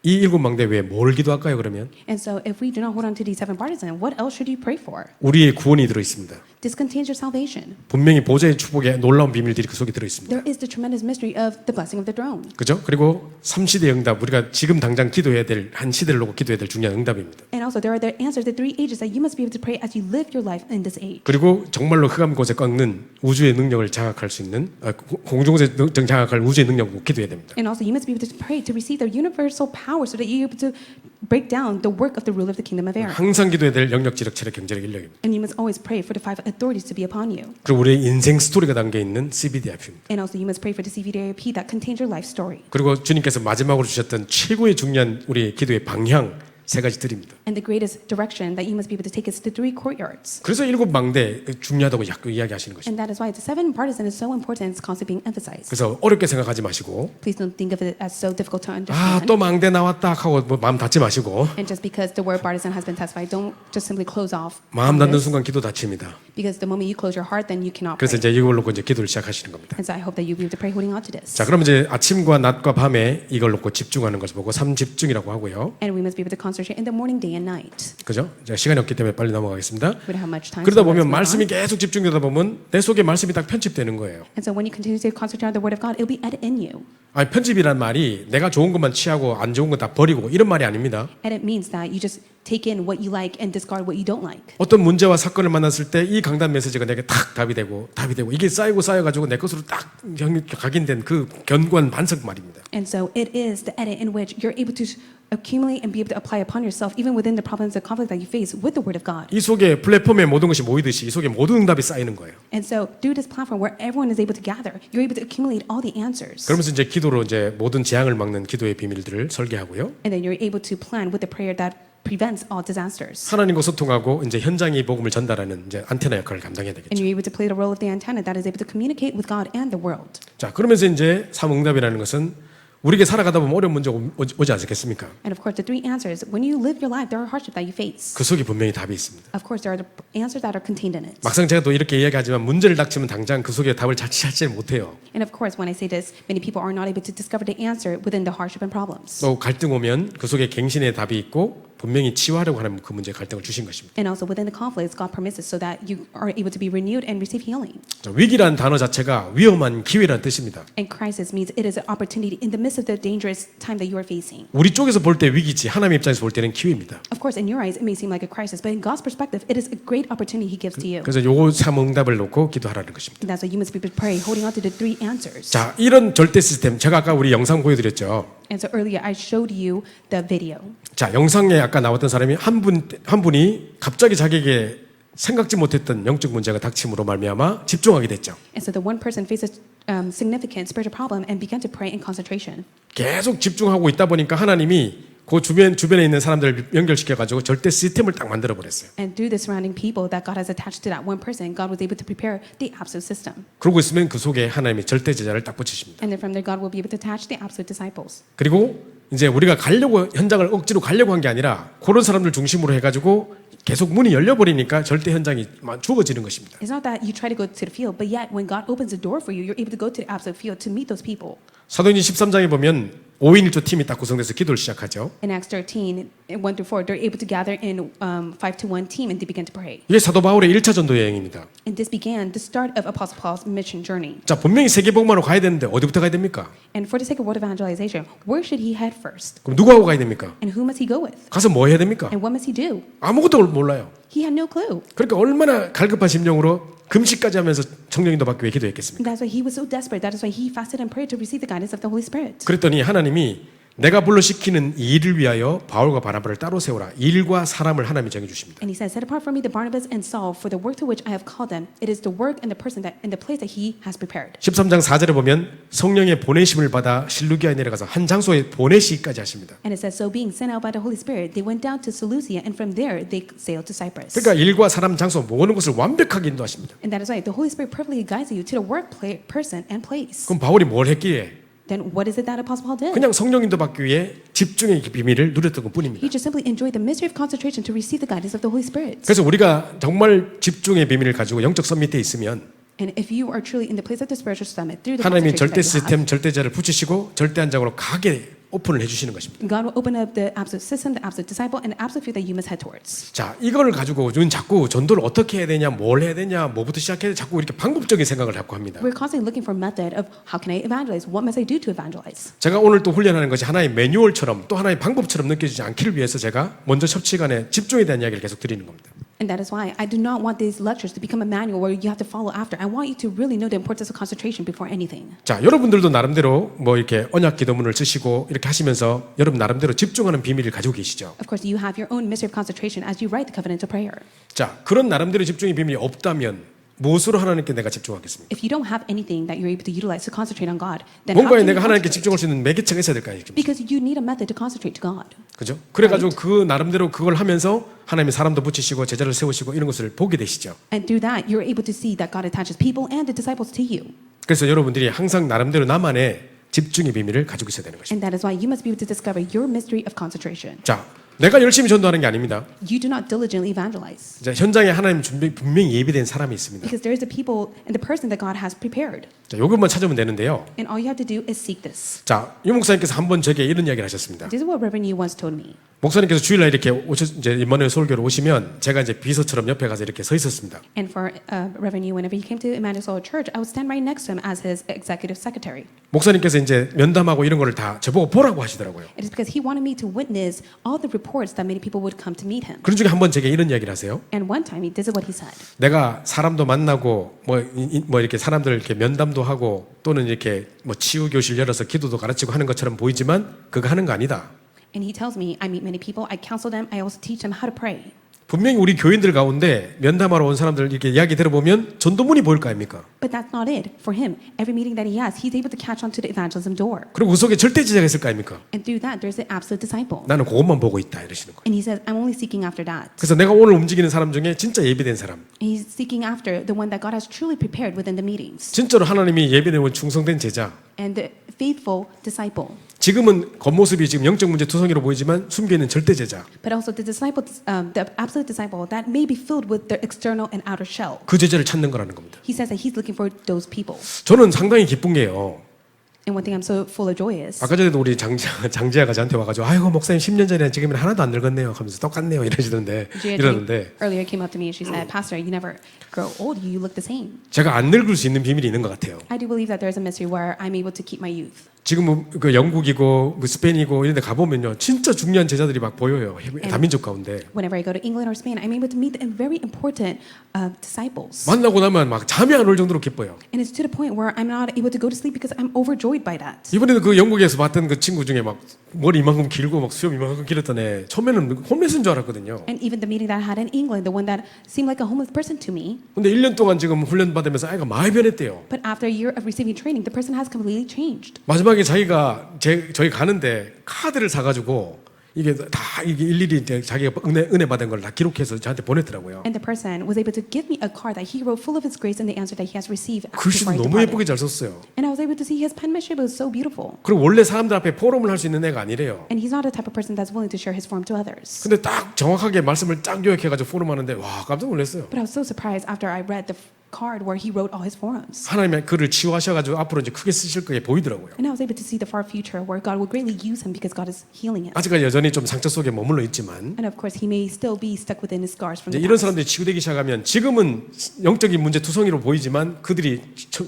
이 일곱 망대 외에 뭘 기도할까요? 그러면 And so if we do not hold on to these seven partisans, what else should you pray for? 우리의 구원이 들어 있습니다. This contains your salvation. 분명히 보좌의 축복에 놀라운 비밀들이 그 속에 들어 있습니다. There is the tremendous mystery of the blessing of the throne. 그죠? 그리고 3시대 응답, 우리가 지금 당장 기도해야 될 한 시대를 놓고 기도해야 될 중요한 응답입니다. And also there are the answers, the three ages that you must be able to pray as you live your life in this age. 그리고 정말로 흑암 곳에 꺾는 우주의 능력을 장악할 수 있는 공중에 장악할 우주의 능력을 기도해야 됩니다. And also you must be able to pray to receive the universal power so that you're able to break down the work of the ruler of the kingdom of air. 항상 기도해야 될 영역, 지력, 체력, 경제력, 인력입니다. And you must always pray for the 5 authorities to be upon you. 그리고 우리의 인생 스토리가 담겨 있는 CBDIP입니다. And also you must pray for the CVDIP that contains your life story. 그리고 주님께서 마지막으로 주셨던 최고의 중요한 우리 기도의 방향 세 가지 드립니다. And the greatest direction that you must be able to take is the 3 courtyards. 그래서 7망대 중요하다고 자꾸 이야기하시는 것입니다. And that is why the 7 partisan is so important. It's constantly being emphasized. 그래서 어렵게 생각하지 마시고 Please don't think of it as so difficult to 아, understand. 또 망대 나왔다 하고 뭐 마음 닫지 마시고 And just because the word partisan has been testified, don't just simply close off. 마음 on 닫는 this, 순간 기도 닫힙니다. because the moment you close your heart, then you cannot 그래서 pray. 이제 이걸 놓고 이제 기도를 시작하시는 겁니다. And so I hope that you'll be able to pray holding on to this. 자, 그럼 이제 아침과 낮과 밤에 이걸 놓고 집중하는 것을 보고 삼집중이라고 하고요. And we must be able to concentrate in the morning, day, and night. 그죠? 자, 시간이 없기 때문에 빨리 넘어가겠습니다. We don't have much time. 그러다 so let's 보면 move 말씀이 on. 계속 집중되다 보면 내 속에 말씀이 딱 편집되는 거예요. And so when you continue to concentrate on the word of God, it'll be edited in you. 아니, 편집이란 말이 내가 좋은 것만 취하고 안 좋은 거 다 버리고 이런 말이 아닙니다. And it means that you just take in what you like and discard what you don't like. 어떤 문제와 사건을 만났을 때 이 강단 메시지가 내게 딱 답이 되고 이게 쌓이고 쌓여가지고 내 것으로 딱 각인된 그 견고한 반석 말입니다. And so it is the edit in which you're able to accumulate and be able to apply upon yourself, even within the problems and conflict that you face with the Word of God. 이 속에 플랫폼에 모든 것이 모이듯이 이 속에 모든 응답이 쌓이는 거예요. And so through this platform where everyone is able to gather, you're able to accumulate all the answers. 그러면서 이제 기도로 이제 모든 재앙을 막는 기도의 비밀들을 설계하고요. And then you're able to plan with the prayer that prevents all disasters. 하나님과 소통하고 이제 현장의 복음을 전달하는 이제 안테나 역할을 감당해야 And 되겠죠. you're able to play the role of the antenna that is able to communicate with God and the world. 자, 그러면서 이제 삼응답이라는 것은 우리에게 살아가다 보면 어려운 문제가 오지 않겠습니까? And of course, the 3 answers, when you live your life, there are hardships that you face. 그 속에 분명히 답이 있습니다. Of course, there are the answers that are contained in it. 막상 제가 또 이렇게 이야기하지만 문제를 닥치면 당장 그 속에 답을 찾지 못해요. And of course, when I say this, many people are not able to discover the answer within the hardship and problems. 또 갈등 오면 그 속에 갱신의 답이 있고 분명히 치유하려고 하는 그 문제에 갈등을 주신 것입니다. And also within the conflicts, God permits it so that you are able to be renewed and receive healing. 자, 위기란 단어 자체가 위험한 기회라는 뜻입니다. And crisis means it is an opportunity in the midst of the dangerous time that you are facing. 우리 쪽에서 볼 때 위기지 하나님 입장에서 볼 때는 기회입니다. Of course, in your eyes, it may seem like a crisis, but in God's perspective, it is a great opportunity He gives to you. 그래서 요거 삼응답을 놓고 기도하라는 것입니다. And that's why you must be able to pray, holding on to the 3 answers. 자, 이런 절대 시스템 제가 아까 우리 영상 보여드렸죠. And so earlier, I showed you the video. 자, 영상에 아까 나왔던 사람이 한 분이 갑자기 자기에게 생각지 못했던 영적 문제가 닥침으로 말미암아 집중하게 됐죠. And so the one person faces a significant spiritual problem and began to pray in concentration. 계속 집중하고 있다 보니까 하나님이 그 주변에 있는 사람들을 연결시켜 가지고 절대 시스템을 딱 만들어 버렸어요. And through the surrounding people that God has attached to that one person, God was able to prepare the absolute system. 그러고 있으면 그 속에 하나님이 절대 제자를 딱 붙이십니다. And then from there, God will be able to attach the absolute disciples. 그리고 이제 우리가 가려고 현장을 억지로 가려고 한 게 아니라 그런 사람들 중심으로 해가지고 계속 문이 열려버리니까 절대 현장이 죽어지는 것입니다. It's not that you try to go to the field, but yet when God opens the door for you, you're able to go to the absolute field to meet those people. 사도행전 13장에 보면 5인 1조 팀이 딱 구성돼서 기도를 시작하죠. In Acts 13, 1-4, they're able to gather in 5-1 team and they begin to pray. 이게 사도 바울의 1차 전도 여행입니다. And this began the start of Apostle Paul's mission journey. 자, 분명히 세계복음화로 가야 되는데 어디부터 가야 됩니까? And for the sake of word evangelization, where should he head first? 그럼 누구하고 가야 됩니까? And who must he go with? 가서 뭐 해야 됩니까? And what must he do? 아무것도 몰라요. He had no clue. 그러니까 얼마나 갈급한 심령으로 금식까지 하면서 성령님도 받기 위해 기도했겠습니까? And that's why he was so desperate. That is why he fasted and prayed to receive the guidance of the Holy Spirit. 그랬더니 하나님이 내가 불러 시키는 이 일을 위하여 바울과 바나바를 따로 세우라. 일과 사람을 하나님이 정해 주십니다. And he said, set apart for me the Barnabas and Saul for the work to which I have called them. It is the work and the person that in the place that he has prepared. 13장 4절에 보면 성령의 보내심을 받아 실루기아에 내려가서 한 장소에 보내시기까지 하십니다. And it says, so being sent out by the Holy Spirit, they went down to Seleucia, and from there they sailed to Cyprus. 그러니까 일과 사람, 장소 모든 것을 완벽하게 인도하십니다. And that is why the Holy Spirit perfectly guides you to the work, person, and place. 그럼 바울이 뭘 했기에? Then what is it that Apostle Paul did? 그냥 성령 인도 받기 위해 집중의 비밀을 누렸던 것뿐입니다. He just simply enjoyed the mystery of concentration to receive the guidance of the Holy Spirit. 그래서 우리가 정말 집중의 비밀을 가지고 영적 선밑에 있으면 And if you are truly in the place of the spiritual summit through the 하나님이 concentration 절대 that you have, 시스템, 절대자를 붙이시고 절대 한장으로 가게 오픈을 해주시는 것입니다. God will open up the absolute system, the absolute disciple, and the absolute field that you must head towards. 자, 이걸 가지고 우리는 자꾸 전도를 어떻게 해야 되냐, 뭘 해야 되냐, 뭐부터 시작해야 돼, 자꾸 이렇게 방법적인 생각을 자꾸 합니다. We're constantly looking for method of how can I evangelize? What must I do to evangelize? 제가 오늘 또 훈련하는 것이 하나의 매뉴얼처럼 또 하나의 방법처럼 느껴지지 않기를 위해서 제가 먼저 섭취간에 집중에 대한 이야기를 계속 드리는 겁니다. And that is why I do not want these lectures to become a manual where you have to follow after. I want you to really know the importance of concentration before anything. 자, 여러분들도 나름대로 뭐 이렇게 언약 기도문을 쓰시고 이렇게 하시면서 여러분 나름대로 집중하는 비밀을 가지고 계시죠. Of course, you have your own mystery of concentration as you write the covenant of prayer. 자, 그런 나름대로 집중의 비밀이 없다면 무엇으로 하나님께 내가 집중하겠습니까? If you don't have anything that you're able to utilize to concentrate on God, then how 뭔가에 can you 내가 하나님께 concentrate? 집중할 수 있는 매개체가 있어야 될 거 아니겠습니까? Because you need a method to concentrate to God. 그죠? 그래가지고 그 나름대로 그걸 하면서 하나님이 사람도 붙이시고 제자를 세우시고 이런 것을 보게 되시죠. And through that, you're able to see that God attaches people and the disciples to you. 그래서 여러분들이 항상 나름대로 나만의 집중의 비밀을 가지고 있어야 되는 것입니다. And that is why you must be able to discover your mystery of concentration. 자, 내가 열심히 전도하는 게 아닙니다. You do not diligently evangelize. 자, 현장에 하나님 분명히 예비된 사람이 있습니다. Because there is the people and the person that God has prepared. 자, 이것만 찾으면 되는데요. And all you have to do is seek this. 자, 유 목사님께서 한번 제게 이런 이야기를 하셨습니다. This is what Reverend Yu once told me. 목사님께서 주일날 이렇게 이제 이만희 설교를 오시면 제가 이제 비서처럼 옆에 가서 이렇게 서 있었습니다. And for Reverend Yu, whenever he came to Emmanuel Soul Church, I would stand right next to him as his executive secretary. 목사님께서 이제 면담하고 이런 거를 다 저보고 보라고 하시더라고요. It is because he wanted me to witness all the reports that many people would come to meet him. 그런 중에 한번 제게 이런 이야기를 하세요. And one time, this is what he said. 내가 사람도 만나고 뭐 이렇게 사람들 이렇게 면담도 하고 또는 이렇게 뭐 치유 교실 열어서 기도도 가르치고 하는 것처럼 보이지만 그거 하는 거 아니다. And he tells me, I meet many people, I counsel them, I also teach them how to pray. 분명히 우리 교인들 가운데 면담하러 온 사람들 이렇게 이야기 들어보면 전도문이 보일 거 아닙니까? But that's not it. For him, every meeting that he has, he's able to catch on to the evangelism door. 그리고 그 속에 절대 제자가 있을 거 아닙니까? And through that, there's the absolute disciple. 나는 그것만 보고 있다 이러시는 거예요. And he says, I'm only seeking after that. 그래서 내가 오늘 움직이는 사람 중에 진짜 예비된 사람, And he's seeking after the one that God has truly prepared within the meetings. 진짜로 하나님이 예비되고 충성된 제자. And the faithful disciple. 지금은 겉모습이 지금 영적 문제 투성이로 보이지만 숨겨 있는 절대 제자. But also the disciple, the absolute disciple that may be filled with the external and outer shell. 그 제자를 찾는 거라는 겁니다. He says that he's looking for those people. 저는 상당히 기쁜 게요. And one thing I'm so full of joy is, 아까 전에도 우리 장지아가 저한테 와가지고 아이고 목사님 10년 전에 지금은 하나도 안 늙었네요 하면서 똑같네요 이러시던데 이러는데 earlier came up to me and she said, Pastor, you never grow old, you look the same. 제가 안 늙을 수 있는 비밀이 있는 것 같아요. I do believe that there's a mystery where I'm able to keep my youth. 지금 그 영국이고 뭐 스페인이고 이런 데 가보면요 진짜 중요한 제자들이 막 보여요 다민족 가운데. Whenever I go to England or Spain, I'm able to meet the very important disciples. 만나고 나면 막 잠이 안 올 정도로 기뻐요. And it's to the point where I'm not able to go to sleep because I'm overjoyed by that. 이번에도 그 영국에서 봤던 그 친구 중에 막 머리 이만큼 길고 막 수염 이만큼 길었던 애 처음에는 홈레스인 줄 알았거든요. And even the meeting that I had in England, the one that seemed like a homeless person to me, 근데 1년 동안 지금 훈련 받으면서 아이가 많이 변했대요. but after a year of receiving training, the person has completely changed. 마지막에 자기가 저희 가는데 카드를 사가지고 이게 다 이게 일일이 이제 자기가 은혜 받은 걸 다 기록해서 저한테 보냈더라고요. And the person was able to give me a card that he wrote full of his grace and the answer that he has received. 글씨도 before I 너무 departed. 예쁘게 잘 썼어요. And I was able to see his penmanship was so beautiful. 그리고 원래 사람들 앞에 포럼을 할 수 있는 애가 아니래요. And he's not the type of person that's willing to share his form to others. 근데 딱 정확하게 말씀을 딱 요약해가지고 포럼 하는데 와 깜짝 놀랐어요. But I was so surprised after I read the card where he wrote all his forums. 하나님의 글을 치유하셔가지고 앞으로 이제 크게 쓰실 거에 보이더라고요. And I was able to see the far future where God will greatly use him because God is healing him. 아직까지 여전히 좀 상처 속에 머물러 있지만 And of course, he may still be stuck within his scars from 이제 the 이런 past. 사람들이 치유되기 시작하면 지금은 영적인 문제 투성이로 보이지만 그들이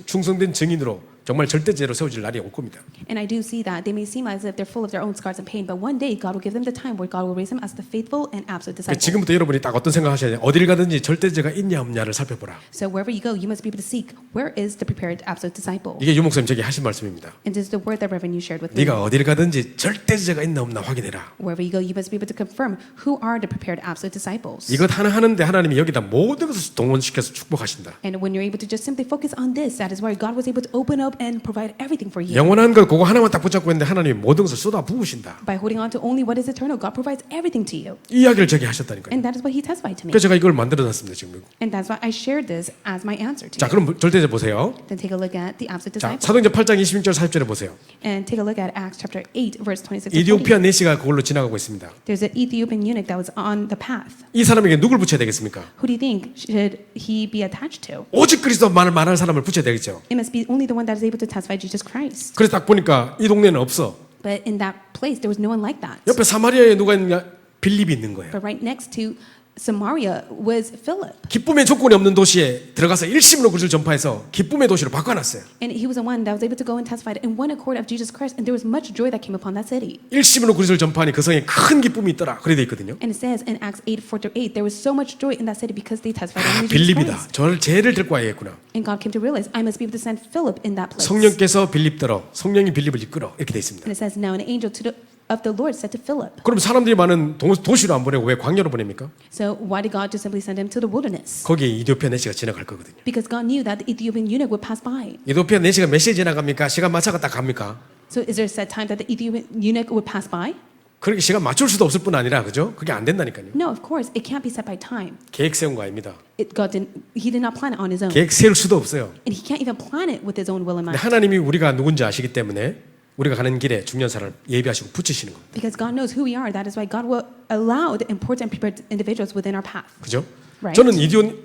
충성된 증인으로 정말 절대제로 세워질 날이 올 겁니다. And I do see that they may seem as if they're full of their own scars and pain, but one day God will give them the time where God will raise them as the faithful and absolute 그러니까 disciple. 지금부터 여러분이 딱 어떤 생각하셔야 돼요? 어딜 가든지 절대제가 있냐 없냐를 살펴보라. So wherever you go, you must be able to seek where is the prepared absolute disciple. 이게 유 목사님 제게 하신 말씀입니다. And this is the word that Reverend you shared with me. 네가 어딜 가든지 절대제가 있나 없나 확인해라. Wherever you go, you must be able to confirm who are the prepared absolute disciples. 이것 하나 하는데 하나님이 여기다 모든 것을 동원시켜서 축복하신다. And when you're able to just simply focus on this, that is where God was able to open up and provide everything for you. 영원한 것 그거 하나만 딱 붙잡고 있는데 하나님이 모든 것을 쏟아 부으신다. By holding on to only what is eternal, God provides everything to you. 이 이야기를 제게 하셨다니까요. And that is what he testified to me. 그래서 제가 이걸 만들어놨습니다 지금. And that's why I shared this as my answer to 자, you. 그럼 절대제 보세요. Then take a look at the absolute 자, disciple. 사도행전 8장 26절 40절에 보세요. And take a look at Acts chapter 8, verse 26 to 40. 이디오피아 내시가 그걸로 지나가고 있습니다. There's an Ethiopian eunuch that was on the path. 이 사람에게 누굴 붙여야 되겠습니까? Who do you think should he be attached to? 오직 그리스도만을 말할 사람을 붙여야 되겠죠. It must be only the one that is able to testify Jesus Christ. 그래서 딱 보니까 이 동네는 없어. But in that place, there was no one like that. 옆에 사마리아에 누가 있냐? 빌립이 있는 거예요. But right next to Samaria was Philip. 기쁨의 조건이 없는 도시에 들어가서 일심으로 그리스도를 전파해서 기쁨의 도시로 바꿔놨어요. And he was the one that was able to go and testify in one accord of Jesus Christ, and there was much joy that came upon that city. 일심으로 그리스도를 전파하니 그 성에 큰 기쁨이 있더라. 그래 돼 있거든요. And it says in Acts 8:4-8, there was so much joy in that city because they testified 아, in Jesus 빌립이다. Christ. 저를 쟤를 데리고 와야겠구나. And God came to realize, I must be able to send Philip in that place. 성령께서 빌립더러 성령이 빌립을 이끌어 이렇게 돼 있습니다. And it says, now an angel of the Lord said to Philip. 그럼 사람들이 많은 도시로 안 보내고 왜 광야로 보냅니까? So why did God just simply send him to the wilderness? 거기에 이디오피아 내시가 지나갈 거거든요. Because God knew that the Ethiopian eunuch would pass by. 이디오피아 내시가 몇 시에 지나갑니까? 시간 맞춰가 딱 갑니까? So is there a set time that the Ethiopian eunuch would pass by? 그렇게 시간 맞출 수도 없을 뿐 아니라 그죠? 그게 안 된다니까요. No, of course, it can't be set by time. 계획 세운 거 아닙니다. He did not plan it on his own. 계획 세울 수도 없어요. And he can't even plan it with his own will and 근데 mind. 하나님이 우리가 누군지 아시기 때문에 우리가 가는 길에 중요한 사람을 예비하시고 붙이시는 겁니다. Because God knows who we are. That is why God will allow the important and prepared individuals within our path. 그죠? Right. 저는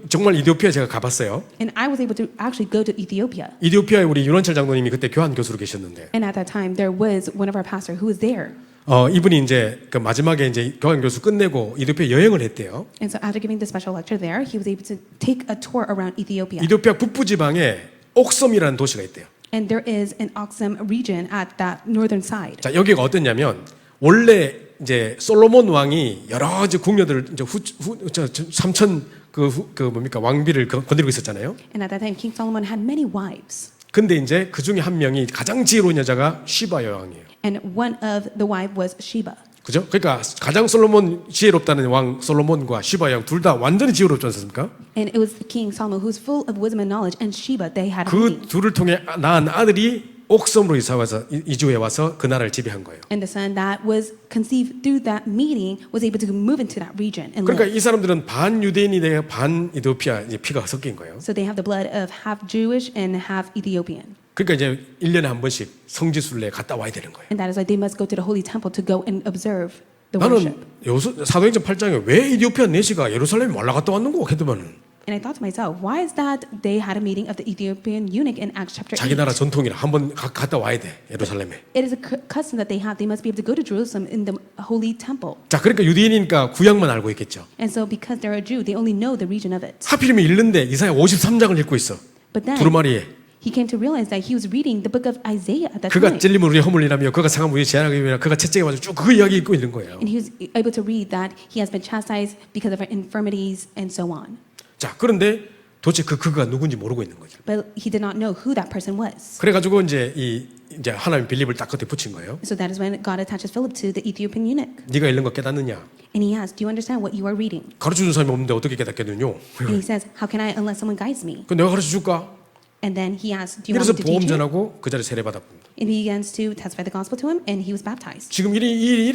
정말 이디오피아 제가 가봤어요. And I was able to actually go to Ethiopia. 이디오피아에 우리 윤원철 장로님이 그때 교환 교수로 계셨는데 And at that time, there was one of our pastors who was there. 이분이 이제 그 마지막에 이제 교환 교수 끝내고 이디오피아 여행을 했대요. And so after giving the special lecture there, he was able to take a tour around Ethiopia. 이디오피아 북부 지방에 옥섬이라는 도시가 있대요. And there is an Oxum region at that northern side. 자, 여기가 어떠냐면 원래 이제 솔로몬 왕이 여러 이제 궁녀들을 이제 삼천 그 뭡니까 왕비를 건드리고 있었잖아요. And at that time, King Solomon had many wives. 근데 이제 그 중에 한 명이 가장 지혜로운 여자가 시바 여왕이에요. And one of the wife was Sheba. 그죠? 그러니까 가장 솔로몬 지혜롭다는 왕 솔로몬과 시바 여왕 둘 다 완전히 지혜롭지 않습니까? And it was King Solomon who's full of wisdom and knowledge, and Sheba, they had a 그 meeting. 둘을 통해 낳은 아들이 옥섬으로 이주해 와서 그 나라를 지배한 거예요. And the son that was conceived through that meeting was able to move into that region and 그러니까 live. 이 사람들은 반 유대인이 되어 반 이디오피아 이제 피가 섞인 거예요. So they have the blood of half Jewish and half Ethiopian. 그러니까 이제 1년에 한 번씩 성지순례에 갔다 와야 되는 거예요. And that is why they must go to the holy temple to go and observe the 나는 worship. 사도행전 8장에 왜 이디오피아 내시가 예루살렘에 올라갔다 왔는고 했더만 And I thought to myself, why is that they had a meeting of the Ethiopian eunuch in Acts chapter 자기 8? 나라 전통이라 한번 갔다 와야 돼 예루살렘에. It is a custom that they have. They must be able to go to Jerusalem in the holy temple. 자, 그러니까 유대인이니까 구약만 알고 있겠죠. And so because they're a Jew, they only know the region of it. 하필이면 읽는데 이사야 53장을 읽고 있어. But then 두루마리에. he came to realize that he was reading the book of Isaiah at that 그가 time. 찔림을 우리 허물리라며 그가 상함을 우리 제한하기 위하여 그가 채찍에 맞아 쭉 그 이야기 읽고 있는 거예요. And he was able to read that he has been chastised because of our infirmities and so on. 자, 그런데 도대체 그가 누군지 모르고 있는 거죠. But he did not know who that person was. 그래가지고 이제 하나님 빌립을 딱 끝에 붙인 거예요. So that is when God attaches Philip to the Ethiopian eunuch. 네가 읽는 거 깨닫느냐? And he asks, do you understand what you are reading? 가르쳐준 사람이 없는데 어떻게 깨닫겠느냐? And he says, how can I unless someone guides me? 그 내가 가르쳐줄까? And then he asks, do you want 그래서 me to teach 보험 you? 전하고 그 자리에 세례받았고. And he begins to testify the gospel to him, and he was baptized. 지금 이래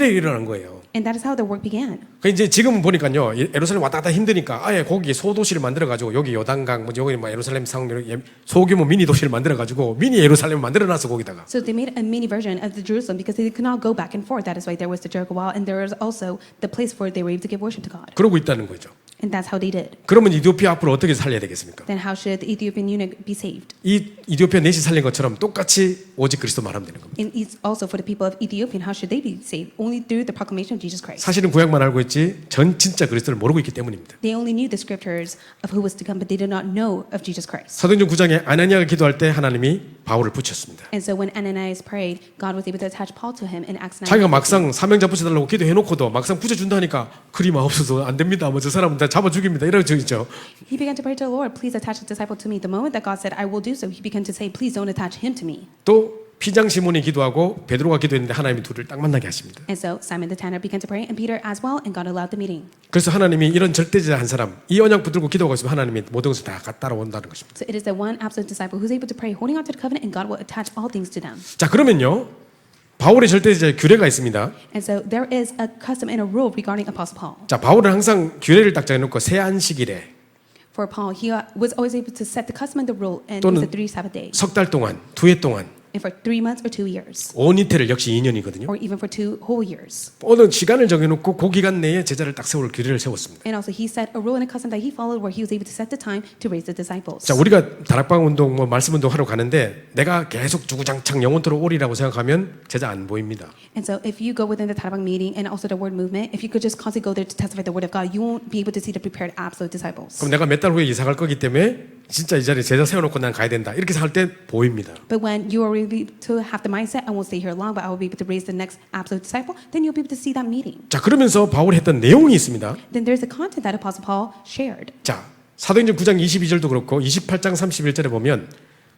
일어난 거예요. And that is how the work began. 그 이제 지금 보니까요, 예루살렘 왔다 갔다 힘드니까 아예 거기 소도시를 만들어 가지고 여기 요단강, 뭐 여기 뭐 예루살렘 성 소규모 미니 도시를 만들어 가지고 미니 예루살렘 만들어놨어 거기다가. So they made a mini version of the Jerusalem because they could not go back and forth. That is why there was the Jericho wall, and there was also the place where they were able to give worship to God. 그러고 있다는 거죠. And that's how they did. 그러면 이디오피아 앞으로 어떻게 살려야 되겠습니까? Then how should the Ethiopian eunuch be saved? 이 이디오피아 넷이 살린 것처럼 똑같이 오직 그리스도 말하면 되는 겁니다. And it's also for the people of Ethiopian, how should they be saved? Only through the proclamation of Jesus Christ. 사실은 구약만 알고 있지 전 진짜 그리스도를 모르고 있기 때문입니다. They only knew the scriptures of who was to come, but they did not know of Jesus Christ. 사도행전 9장에 아나니아가 기도할 때 하나님이 바울을 붙였습니다. And so when Ananias prayed, God was able to attach Paul to him in Acts 9. 자기가 막상 사명자 붙여달라고 기도해놓고도 막상 붙여준다니까 그림 없어서 안 됩니다. 뭐 저 사람은 다 잡아 죽입니다. 이러고 있죠. He began to pray to the Lord, please attach the disciple to me. The moment that God said, I will do so, he began to say, please don't attach him to me. 또 피장 시몬이 기도하고 베드로가 기도했는데 하나님이 둘을 딱 만나게 하십니다. And so Simon the tanner began to pray, and Peter as well, and God allowed the meeting. 그래서 하나님이 이런 절대자 한 사람 이 언약 붙들고 기도하고 있으면 하나님이 모든 것을 다 따라온다는 것입니다. So it is the one absolute disciple who's able to pray, holding on to the covenant, and God will attach all things to them. 자, 그러면요 바울의 절대자의 규례가 있습니다. And so there is a custom and a rule regarding Apostle Paul. 자, 바울은 항상 규례를 딱 정해놓고 새 안식일에 For Paul, he was always able to set the custom and the rule, and it 또는 was the 3 Sabbath days. 석 달 동안, 2해 동안 and for 3 months or 2 years, 온 이태를 역시 2년이거든요. or even for 2 whole years. 어느 시간을 정해놓고 그 기간 내에 제자를 딱 세울 규례를 세웠습니다. And also he set a rule and a custom that he followed where he was able to set the time to raise the disciples. 자, 우리가 다락방 운동, 뭐 말씀 운동 하러 가는데 내가 계속 주구장창 영원토록 오리라고 생각하면 제자 안 보입니다. And so if you go within the Tarabang meeting and also the word movement, if you could just constantly go there to testify the word of God, you won't be able to see the prepared absolute disciples. 그럼 내가 몇 달 후에 이사 갈 거기 때문에 진짜 이 자리에 제자 세워놓고 난 가야 된다. 이렇게 생각할 때 보입니다. But when you are able to have the mindset, I won't stay here long, but I will be able to raise the next absolute disciple, then you'll be able to see that meeting. 자, 그러면서 바울이 했던 내용이 있습니다. Then there's a content that Apostle Paul shared. 자, 사도행전 9장 22절도 그렇고 28장 31절에 보면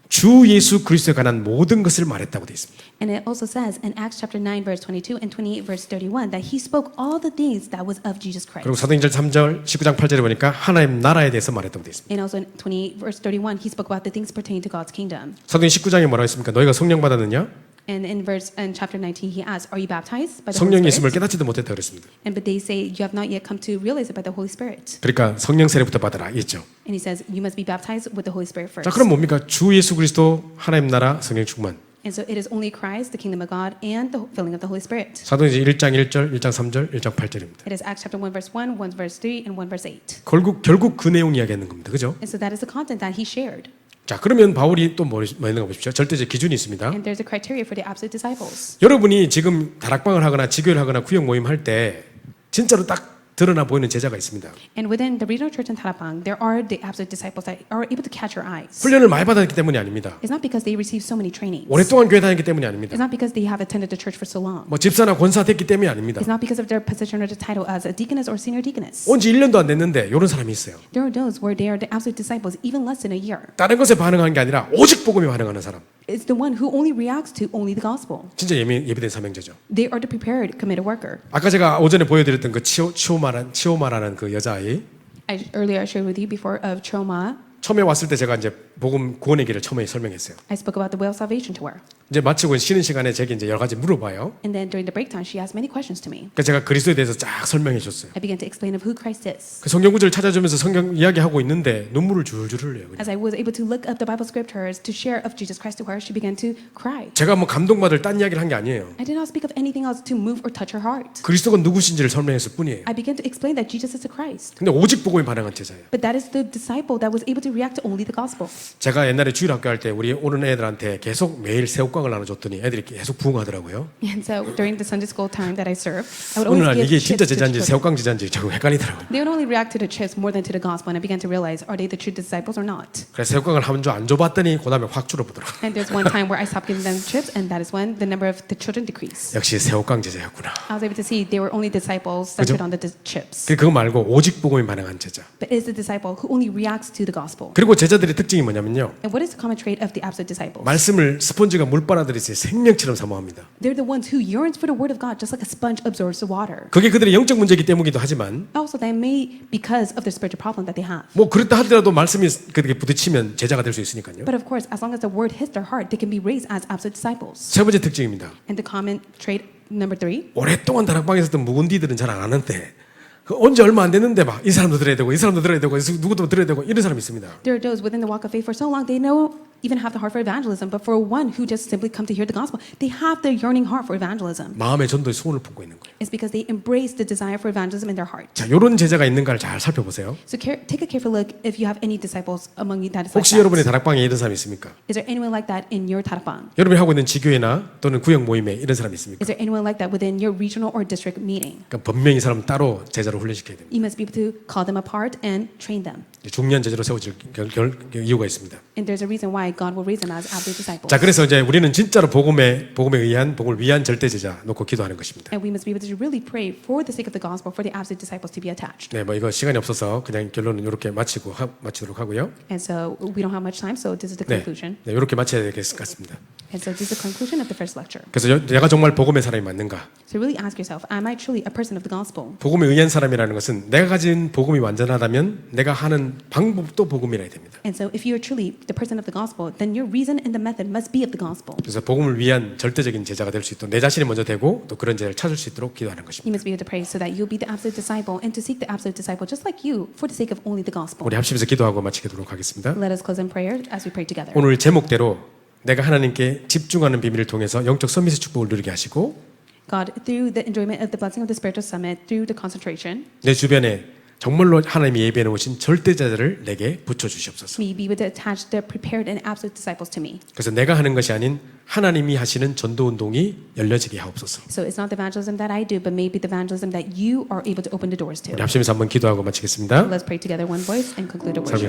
주 예수 그리스도에 관한 모든 것을 말했다고 되어 있습니다. And it also says in Acts chapter 9, verse 22 and 28, verse 31, that he spoke all the things that was of Jesus Christ. 그리고 사도행전 3절 19장 8절에 보니까 하나님 나라에 대해서 말했다고 되어 있습니다. And also in 28, verse 31, he spoke about the things pertaining to God's kingdom. 사도행전 19장에 뭐라고 했습니까? 너희가 성령 받았느냐? And in chapter 19, he asked, "Are you baptized by the Holy 성령이 있음을 Spirit?" 깨닫지도 못했다 그랬습니다. And but they say you have not yet come to realize it by the Holy Spirit. 그러니까 성령 세례부터 받아라 했죠. And he says you must be baptized with the Holy Spirit first. 자, 그럼 뭡니까? 주 예수 그리스도 하나님 나라 성령 충만. And so it is only Christ, the kingdom of God, and the filling of the Holy Spirit. 사도행전 1장 1절, 1장 3절, 1장 8절입니다. It is Acts chapter 1, verse 1, 1 verse 3, and 1 verse 8. 결국 그 내용 이야기하는 겁니다. 그죠? And so that is the content that he shared. 자, 그러면 바울이 또 뭐 있는가 보십시오. 절대적 기준이 있습니다. And there's a criteria for the absolute disciples. 여러분이 지금 다락방을 하거나 지교를 하거나 구역 모임 할 때 진짜로 딱 드러나 보이는 제자가 있습니다. And within the regional church in Tarapang, there are the absolute disciples that are able to catch your eyes. 훈련을 많이 받았기 때문이 아닙니다. It's not because they received so many trainings. 오랫동안 교회 다녔기 때문이 아닙니다. It's not because they have attended the church for so long. 뭐 집사나 권사 됐기 때문이 아닙니다. It's not because of their position or the title as a deaconess or senior deaconess. 온지 1년도 안 됐는데 이런 사람이 있어요. There are those where they are the absolute disciples even less than a year. 다른 것에 반응하는 게 아니라 오직 복음에 반응하는 사람. It's the one who only reacts to only the gospel. 진짜 예비된 사명자죠. They are the prepared, committed worker. 아까 제가 오전에 보여드렸던 그 치오마라는 그 여자아이 Earlier I shared with you before of Choma. 처음에 왔을 때 제가 이제 복음 구원의 길을 처음에 설명했어요. I spoke about the way of salvation to her. 이제 마치고 쉬는 시간에 제게 이제 여러 가지 물어봐요. And then during the break time, she asked many questions to me. 그러니까 제가 그리스도에 대해서 쫙 설명해 줬어요. I began to explain of who Christ is. 그 성경 구절을 찾아주면서 성경 이야기하고 있는데 눈물을 줄줄 흘려요. 그냥. As I was able to look up the Bible scriptures to share of Jesus Christ to her, she began to cry. 제가 뭐 감동받을 딴 이야기를 한 게 아니에요. I did not speak of anything else to move or touch her heart. 그리스도가 누구신지를 설명했을 뿐이에요. I began to explain that Jesus is the Christ. 근데 오직 복음에 반응한 제자예요. But that is the disciple that was able to react to only the gospel. 제가 옛날에 주일학교 할 때 우리 오는 애들한테 계속 매일 새우깡을 나눠줬더니 애들이 계속 부응하더라고요. And so during the Sunday school time that I served, I would 어느 always 날 give 이게 chips 진짜 to the 제자인지 children. 새우깡 제자인지 자꾸 헷갈리더라고요. They would only react to the chips more than to the gospel, and I began to realize, are they the true disciples or not? 그래서 새우깡을 한 줄 안 줘봤더니 그 다음에 확 줄어보더라고요. And there's one time where I stopped giving them chips, and that is when the number of the children decreased. 역시 새우깡 제자였구나. I was able to see they were only disciples centered on the chips. 그거 말고 오직 복음에 반응한 제자. But it's the disciple who only reacts to the gospel. 그리고 제자들의 특징이 뭐냐면요. And what is the common trait of the absolute disciples? 말씀을 스펀지가 물 빨아들이듯이 생명처럼 사모합니다. They're the ones who yearns for the word of God just like a sponge absorbs the water. 그게 그들의 영적 문제이기 때문이기도 하지만 Also, that may because of the spiritual problem that they have. 뭐 그렇다 하더라도 말씀이 그렇게 부딪히면 제자가 될 수 있으니까요. But of course, as long as the word hits their heart, they can be raised as absolute disciples. 세 번째 특징입니다. And the common trait number 3, 오랫동안 다락방에서 했던 묵은디들은 잘 안 하는데 언제 얼마 안 됐는데 막 이 사람도 들어야 되고 이 사람도 들어야 되고 누구도 들어야 되고 이런 사람이 있습니다. there are those within the walk of faith for so long they know even have the heart for evangelism, but for one who just simply come to hear the gospel, they have the yearning heart for evangelism. 마음의 전도에 소원을 품고 있는 거예요. It's because they embrace the desire for evangelism in their heart. 자, 이런 제자가 있는가를 잘 살펴보세요. So take a careful look if you have any disciples among you that is like 혹시 여러분의 that. 다락방에 이런 사람이 있습니까? Is there anyone like that in your tarapang? 여러분이 하고 있는 지교회나 또는 구역 모임에 이런 사람이 있습니까? Is there anyone like that within your regional or district meeting? 그러니까 분명히 이 사람 따로 제자로 훈련시켜야 됩니다. You must be able to call them apart and train them. 중요한 제자로 세워질 이유가 있습니다. And there's a reason why God will raise them as absolute disciples. 자, 그래서 이제 우리는 진짜로 복음에 의한 복음을 위한 절대 제자 놓고 기도하는 것입니다. And we must be able to really pray for the sake of the gospel for the absolute disciples to be attached. 네, 뭐 이거 시간이 없어서 그냥 결론은 이렇게 마치도록 하고요. And so we don't have much time, so this is the 네, conclusion. 네, 이렇게 마쳐야 될 것 같습니다. And so this is the conclusion of the first lecture. 그래서 내가 정말 복음의 사람이 맞는가? So really ask yourself, am I truly a person of the gospel? 복음에 의한 사람이라는 것은 내가 가진 복음이 완전하다면 내가 하는 방법도 복음이라야 됩니다. And so if you are truly the person of the gospel, then your reason and the method must be of the gospel. 그래서 복음을 위한 절대적인 제자가 될 수 있도록 내 자신이 먼저 되고 또 그런 제자를 찾을 수 있도록 기도하는 You 것입니다. must be able to pray so that you'll be the absolute disciple and to seek the absolute disciple just like you for the sake of only the gospel. 우리 합심해서 기도하고 마치도록 하겠습니다. Let us close in prayer as we pray together. 오늘 제목대로 내가 하나님께 집중하는 비밀을 통해서 영적 서밋의 축복을 누리게 하시고 God, through the enjoyment of the blessing of the spiritual summit, through the concentration, 내 주변에 정말로 하나님이 예비해 놓으신 절대자들을 내게 붙여 주시옵소서. may be able to attach the prepared and absolute disciples to me. 그래서 내가 하는 것이 아닌 하나님이 하시는 전도 운동이 열려지게 하옵소서. So it's not the evangelism that I do, but maybe the evangelism that you are able to open the doors to. 우리 합심해서 한번 기도하고 마치겠습니다. Let's pray together one voice and conclude our worship.